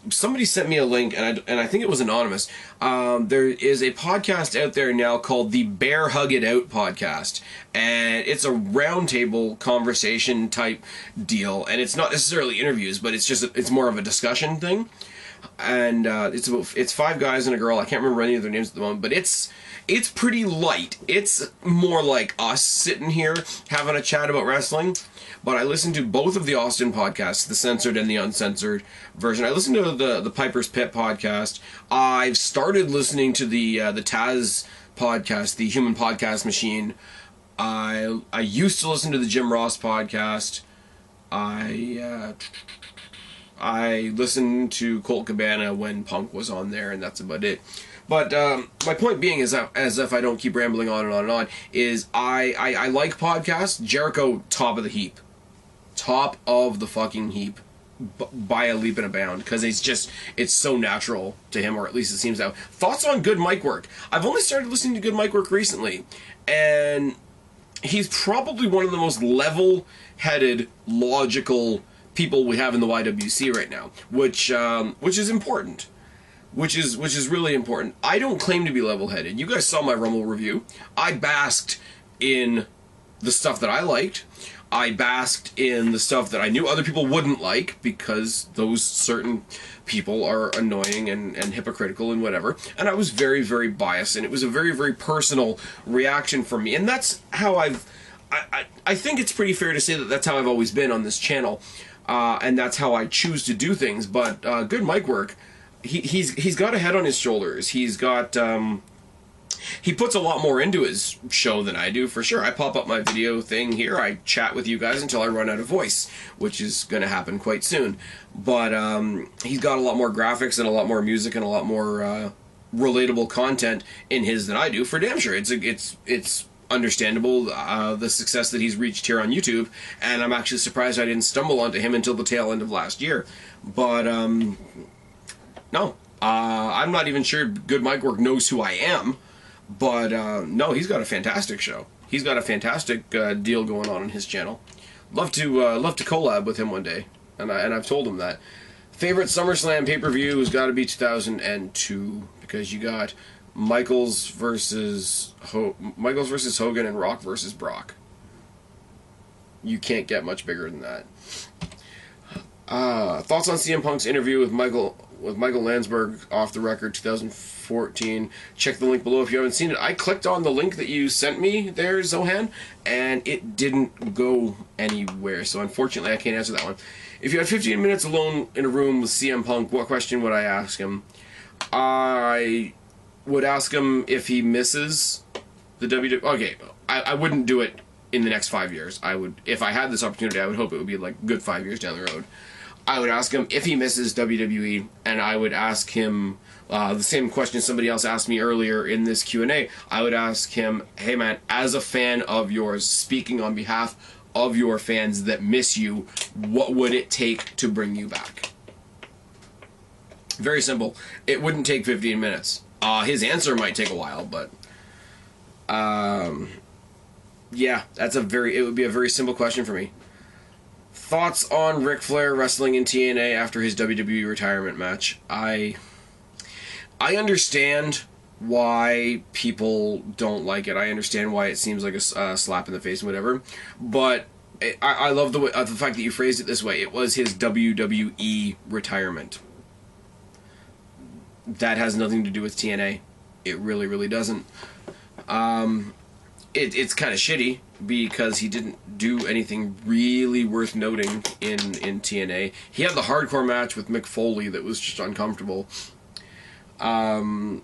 Somebody sent me a link, and I think it was anonymous. There is a podcast out there now called the Bear Hug It Out podcast, and it's a roundtable conversation type deal, and it's not necessarily interviews, but it's more of a discussion thing. And it's 5 guys and a girl. I can't remember any of their names at the moment, but it's pretty light. It's more like us sitting here having a chat about wrestling. But I listened to both of the Austin podcasts, the censored and the uncensored version. I listened to the Piper's Pit podcast. I've started listening to the Taz podcast, the Human Podcast Machine. I used to listen to the Jim Ross podcast. I listened to Colt Cabana when Punk was on there, and that's about it. But my point being is that, as if I don't keep rambling on and on and on, is I like podcasts. Jericho, top of the heap. Top of the fucking heap. By a leap and a bound. Because it's so natural to him, or at least it seems that way. Thoughts on good mic work? I've only started listening to good mic work recently. And he's probably one of the most level-headed, logical people we have in the YWC right now. Which is important. Which is really important. I don't claim to be level-headed. You guys saw my Rumble review. I basked in the stuff that I liked. I basked in the stuff that I knew other people wouldn't like, because those certain people are annoying and hypocritical and whatever. And I was very, very biased, and it was a very, very personal reaction from me. And that's how I think it's pretty fair to say that that's how I've always been on this channel. And that's how I choose to do things. But good mic work. He's got a head on his shoulders. He's got he puts a lot more into his show than I do, for sure. I pop up my video thing here. I chat with you guys until I run out of voice, which is going to happen quite soon. But he's got a lot more graphics and a lot more music and a lot more relatable content in his than I do, for damn sure. It's understandable, the success that he's reached here on YouTube, and I'm actually surprised I didn't stumble onto him until the tail end of last year. But no, I'm not even sure Good Mic Work knows who I am. But no, he's got a fantastic show. He's got a fantastic deal going on his channel. Love to collab with him one day, and I've told him that. Favorite SummerSlam pay-per-view has got to be 2002, because you got Michaels versus Hogan and Rock versus Brock. You can't get much bigger than that. Thoughts on CM Punk's interview with Michael Landsberg off the record 2014. Check the link below if you haven't seen it. I clicked on the link that you sent me there, Zohan, and it didn't go anywhere, so unfortunately I can't answer that one. If you had 15 minutes alone in a room with CM Punk, what question would I ask him? I would ask him if he misses the WWE. Okay, I wouldn't do it in the next 5 years. I would, if I had this opportunity, I would hope it would be like a good 5 years down the road. I would ask him if he misses WWE, and I would ask him the same question somebody else asked me earlier in this Q&A. I would ask him, hey man, as a fan of yours, speaking on behalf of your fans that miss you, what would it take to bring you back? Very simple. It wouldn't take 15 minutes. His answer might take a while, but yeah, it would be a very simple question for me. Thoughts on Ric Flair wrestling in TNA after his WWE retirement match? I understand why people don't like it. I understand why it seems like a slap in the face and whatever. But I love the fact that you phrased it this way. It was his WWE retirement. That has nothing to do with TNA. It really, really doesn't. It's kind of shitty because he didn't do anything really worth noting in TNA. He had the hardcore match with Mick Foley that was just uncomfortable. But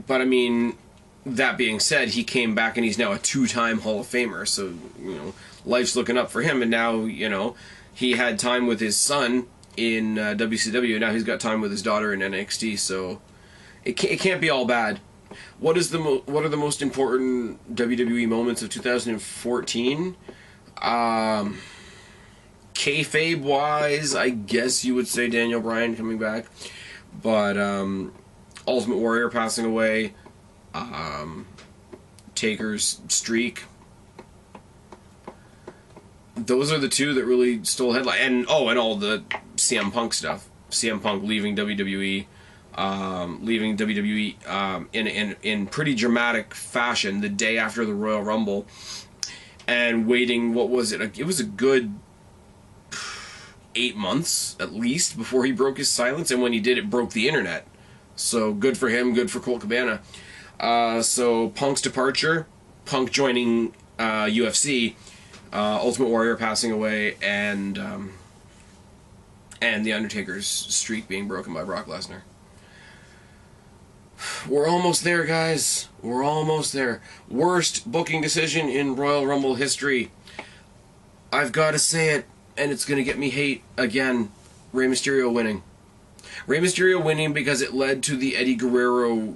I mean, that being said, he came back and he's now a 2-time Hall of Famer. So, you know, life's looking up for him. And now, you know, he had time with his son in WCW. And now he's got time with his daughter in NXT. So it can't be all bad. What are the most important WWE moments of 2014? Kayfabe wise, I guess you would say Daniel Bryan coming back, but Ultimate Warrior passing away, Taker's streak, those are the two that really stole headline. And all the CM Punk stuff. CM Punk leaving WWE, in pretty dramatic fashion the day after the Royal Rumble, and waiting. What was it? It was a good 8 months at least before he broke his silence, and when he did, it broke the internet. So good for him, good for Colt Cabana. So Punk's departure, Punk joining UFC, Ultimate Warrior passing away, and The Undertaker's streak being broken by Brock Lesnar. We're almost there, guys. We're almost there. Worst booking decision in Royal Rumble history. I've got to say it, and it's going to get me hate again. Rey Mysterio winning. Rey Mysterio winning because it led to the Eddie Guerrero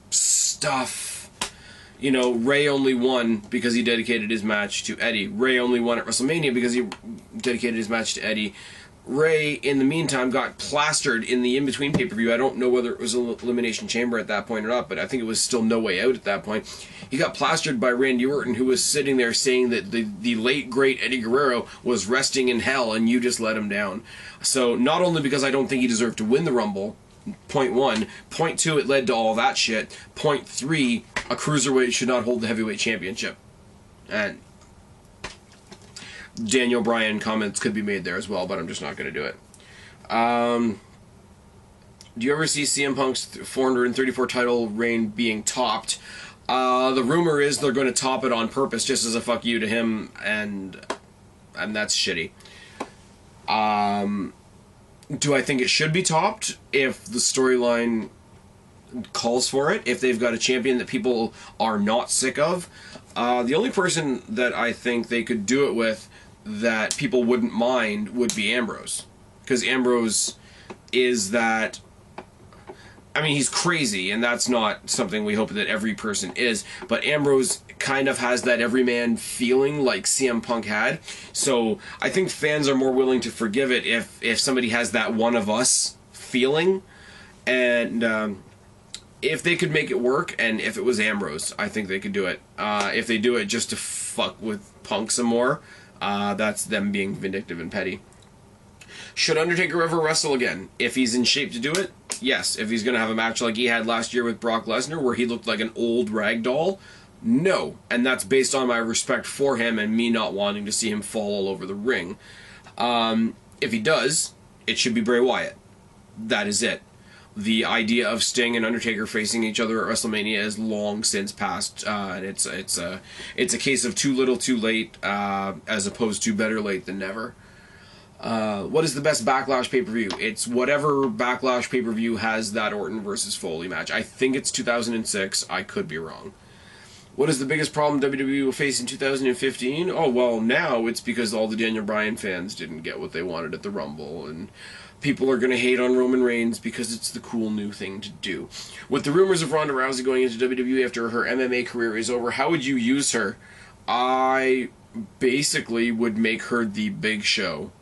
stuff. You know, Rey only won because he dedicated his match to Eddie. Rey only won at WrestleMania because he dedicated his match to Eddie. Rey, in the meantime, got plastered in the in-between pay-per-view. I don't know whether it was an Elimination Chamber at that point or not, but I think it was still No Way Out at that point. He got plastered by Randy Orton, who was sitting there saying that the late, great Eddie Guerrero was resting in hell, and you just let him down. So, not only because I don't think he deserved to win the Rumble, point one. Point two, it led to all that shit. Point three, a cruiserweight should not hold the heavyweight championship. And Daniel Bryan comments could be made there as well, but I'm just not going to do it. Do you ever see CM Punk's 434 title reign being topped? The rumor is they're going to top it on purpose, just as a fuck you to him, and that's shitty. Do I think it should be topped if the storyline calls for it? If they've got a champion that people are not sick of? The only person that I think they could do it with that people wouldn't mind would be Ambrose. Because Ambrose is that... I mean, he's crazy, and that's not something we hope that every person is, but Ambrose kind of has that everyman feeling like CM Punk had. So I think fans are more willing to forgive it if somebody has that one of us feeling. And if they could make it work, and if it was Ambrose, I think they could do it. If they do it just to fuck with Punk some more, that's them being vindictive and petty. Should Undertaker ever wrestle again? If he's in shape to do it, yes. If he's going to have a match like he had last year with Brock Lesnar, where he looked like an old rag doll, no. And that's based on my respect for him and me not wanting to see him fall all over the ring. If he does, it should be Bray Wyatt. That is it. The idea of Sting and Undertaker facing each other at WrestleMania is long since passed, and it's a case of too little, too late, as opposed to better late than never. What is the best Backlash pay-per-view? It's whatever Backlash pay-per-view has that Orton versus Foley match. I think it's 2006. I could be wrong. What is the biggest problem WWE will face in 2015? Oh, well, now it's because all the Daniel Bryan fans didn't get what they wanted at the Rumble, and people are going to hate on Roman Reigns because it's the cool new thing to do. With the rumors of Ronda Rousey going into WWE after her MMA career is over, how would you use her? I basically would make her the Big Show.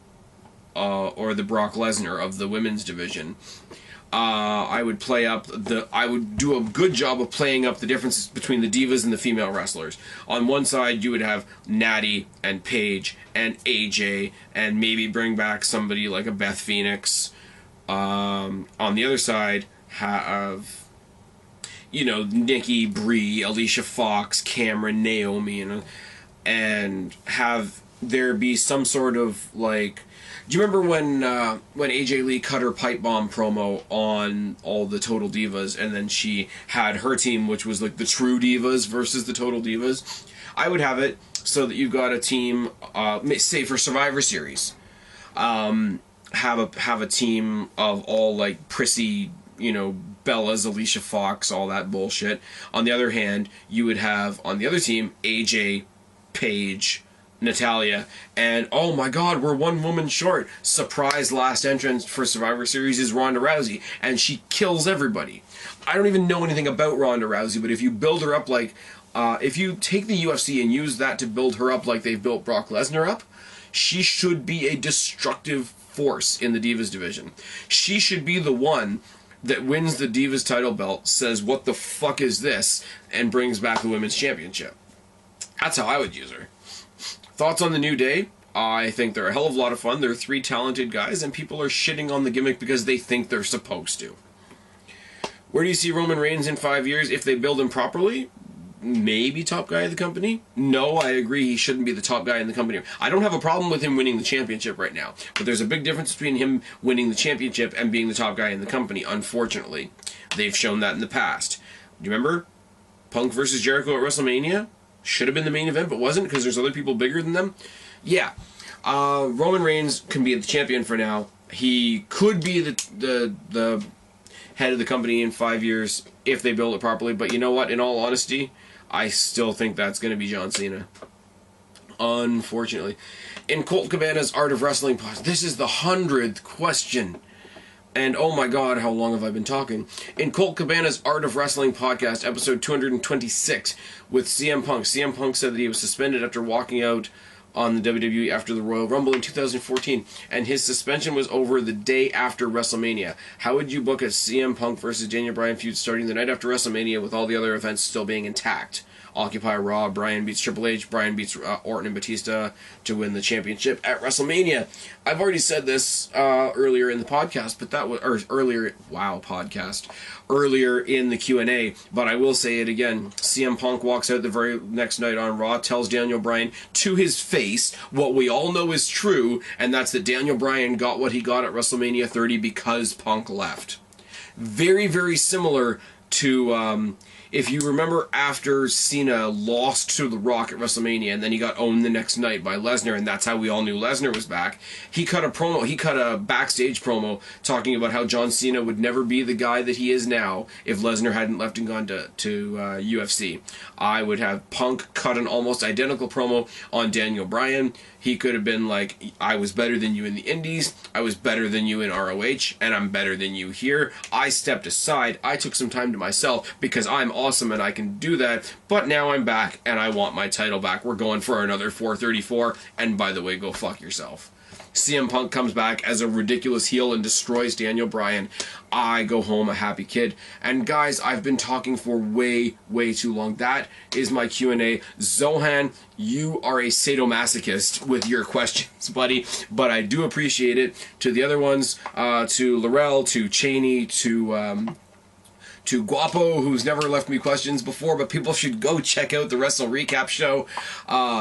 Or the Brock Lesnar of the women's division. I would do a good job of playing up the differences between the divas and the female wrestlers. On one side, you would have Natty and Paige and AJ, and maybe bring back somebody like a Beth Phoenix. On the other side, have, Nikki, Brie, Alicia Fox, Cameron, Naomi, and have there be some sort of, like... Do you remember when AJ Lee cut her pipe bomb promo on all the Total Divas, and then she had her team, which was like the True Divas versus the Total Divas? I would have it so that you've got a team, say for Survivor Series, have a team of all like prissy, Bellas, Alicia Fox, all that bullshit. On the other hand, you would have on the other team AJ, Paige, Natalia, and oh my god, we're one woman short. Surprise last entrance for Survivor Series is Ronda Rousey, and she kills everybody. I don't even know anything about Ronda Rousey, but if you build her up like, if you take the UFC and use that to build her up like they've built Brock Lesnar up, she should be a destructive force in the Divas division. She should be the one that wins the Divas title belt, says, what the fuck is this, and brings back the Women's Championship. That's how I would use her. Thoughts on the New Day? I think they're a hell of a lot of fun. They're 3 talented guys, and people are shitting on the gimmick because they think they're supposed to. Where do you see Roman Reigns in 5 years if they build him properly? Maybe top guy of the company? No, I agree he shouldn't be the top guy in the company. I don't have a problem with him winning the championship right now, but there's a big difference between him winning the championship and being the top guy in the company, unfortunately. They've shown that in the past. Do you remember Punk versus Jericho at WrestleMania? Should have been the main event, but wasn't because there's other people bigger than them? Yeah. Roman Reigns can be the champion for now. He could be the head of the company in 5 years if they build it properly, but you know what? In all honesty, I still think that's going to be John Cena. Unfortunately. In Colt Cabana's Art of Wrestling podcast, this is the 100th question. And oh my god, how long have I been talking? In Colt Cabana's Art of Wrestling podcast, episode 226, with CM Punk. CM Punk said that he was suspended after walking out on the WWE after the Royal Rumble in 2014, and his suspension was over the day after WrestleMania. How would you book a CM Punk versus Daniel Bryan feud starting the night after WrestleMania with all the other events still being intact? Occupy Raw, Bryan beats Triple H, Bryan beats Orton and Batista to win the championship at WrestleMania. I've already said this earlier in the podcast, but that was earlier in the Q&A, but I will say it again. CM Punk walks out the very next night on Raw, tells Daniel Bryan to his face what we all know is true, and that's that Daniel Bryan got what he got at WrestleMania 30 because Punk left. Very, very similar to if you remember after Cena lost to The Rock at WrestleMania and then he got owned the next night by Lesnar, and that's how we all knew Lesnar was back. He cut a backstage promo talking about how John Cena would never be the guy that he is now if Lesnar hadn't left and gone to UFC. I would have Punk cut an almost identical promo on Daniel Bryan. He could have been like, I was better than you in the Indies, I was better than you in ROH, and I'm better than you here. I stepped aside, I took some time to myself because I'm awesome and I can do that, but now I'm back and I want my title back. We're going for another 434, and by the way, go fuck yourself. CM Punk comes back as a ridiculous heel and destroys Daniel Bryan. I go home a happy kid. And guys, I've been talking for way, way too long. That is my Q&A. Zohan, you are a sadomasochist with your questions, buddy, but I do appreciate it. To the other ones, to Laurel, to Cheney, to Guapo, who's never left me questions before, but people should go check out the Wrestle ReCap show.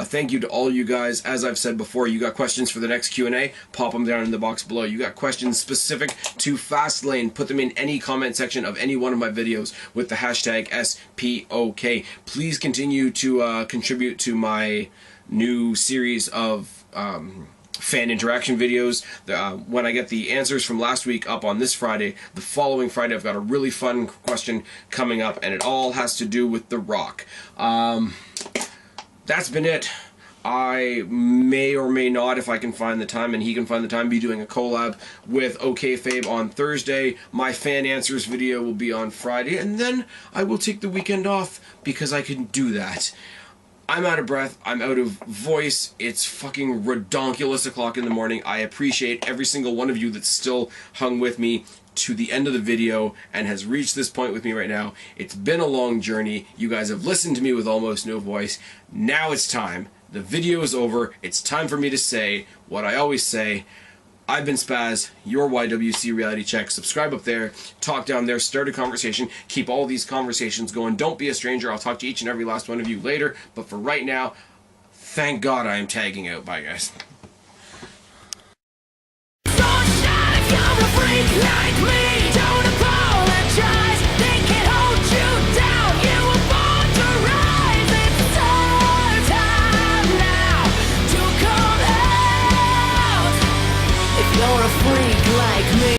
Thank you to all you guys. As I've said before, you got questions for the next Q&A, pop them down in the box below. You got questions specific to Fastlane, put them in any comment section of any one of my videos with the hashtag SPOK. Please continue to contribute to my new series of fan interaction videos. When I get the answers from last week up on this Friday, the following Friday I've got a really fun question coming up, and it all has to do with The Rock. That's been it. I may or may not, if I can find the time and he can find the time, be doing a collab with OK Fabe on Thursday. My fan answers video will be on Friday, and then I will take the weekend off because I can do that. I'm out of breath. I'm out of voice. It's fucking redonkulous o'clock in the morning. I appreciate every single one of you that's still hung with me to the end of the video and has reached this point with me right now. It's been a long journey. You guys have listened to me with almost no voice. Now it's time. The video is over. It's time for me to say what I always say. I've been Spaz, your YWC Reality Check. Subscribe up there, talk down there, start a conversation, keep all these conversations going. Don't be a stranger. I'll talk to each and every last one of you later. But for right now, thank God I am tagging out. Bye, guys. Sunshine, come a freak like me, don't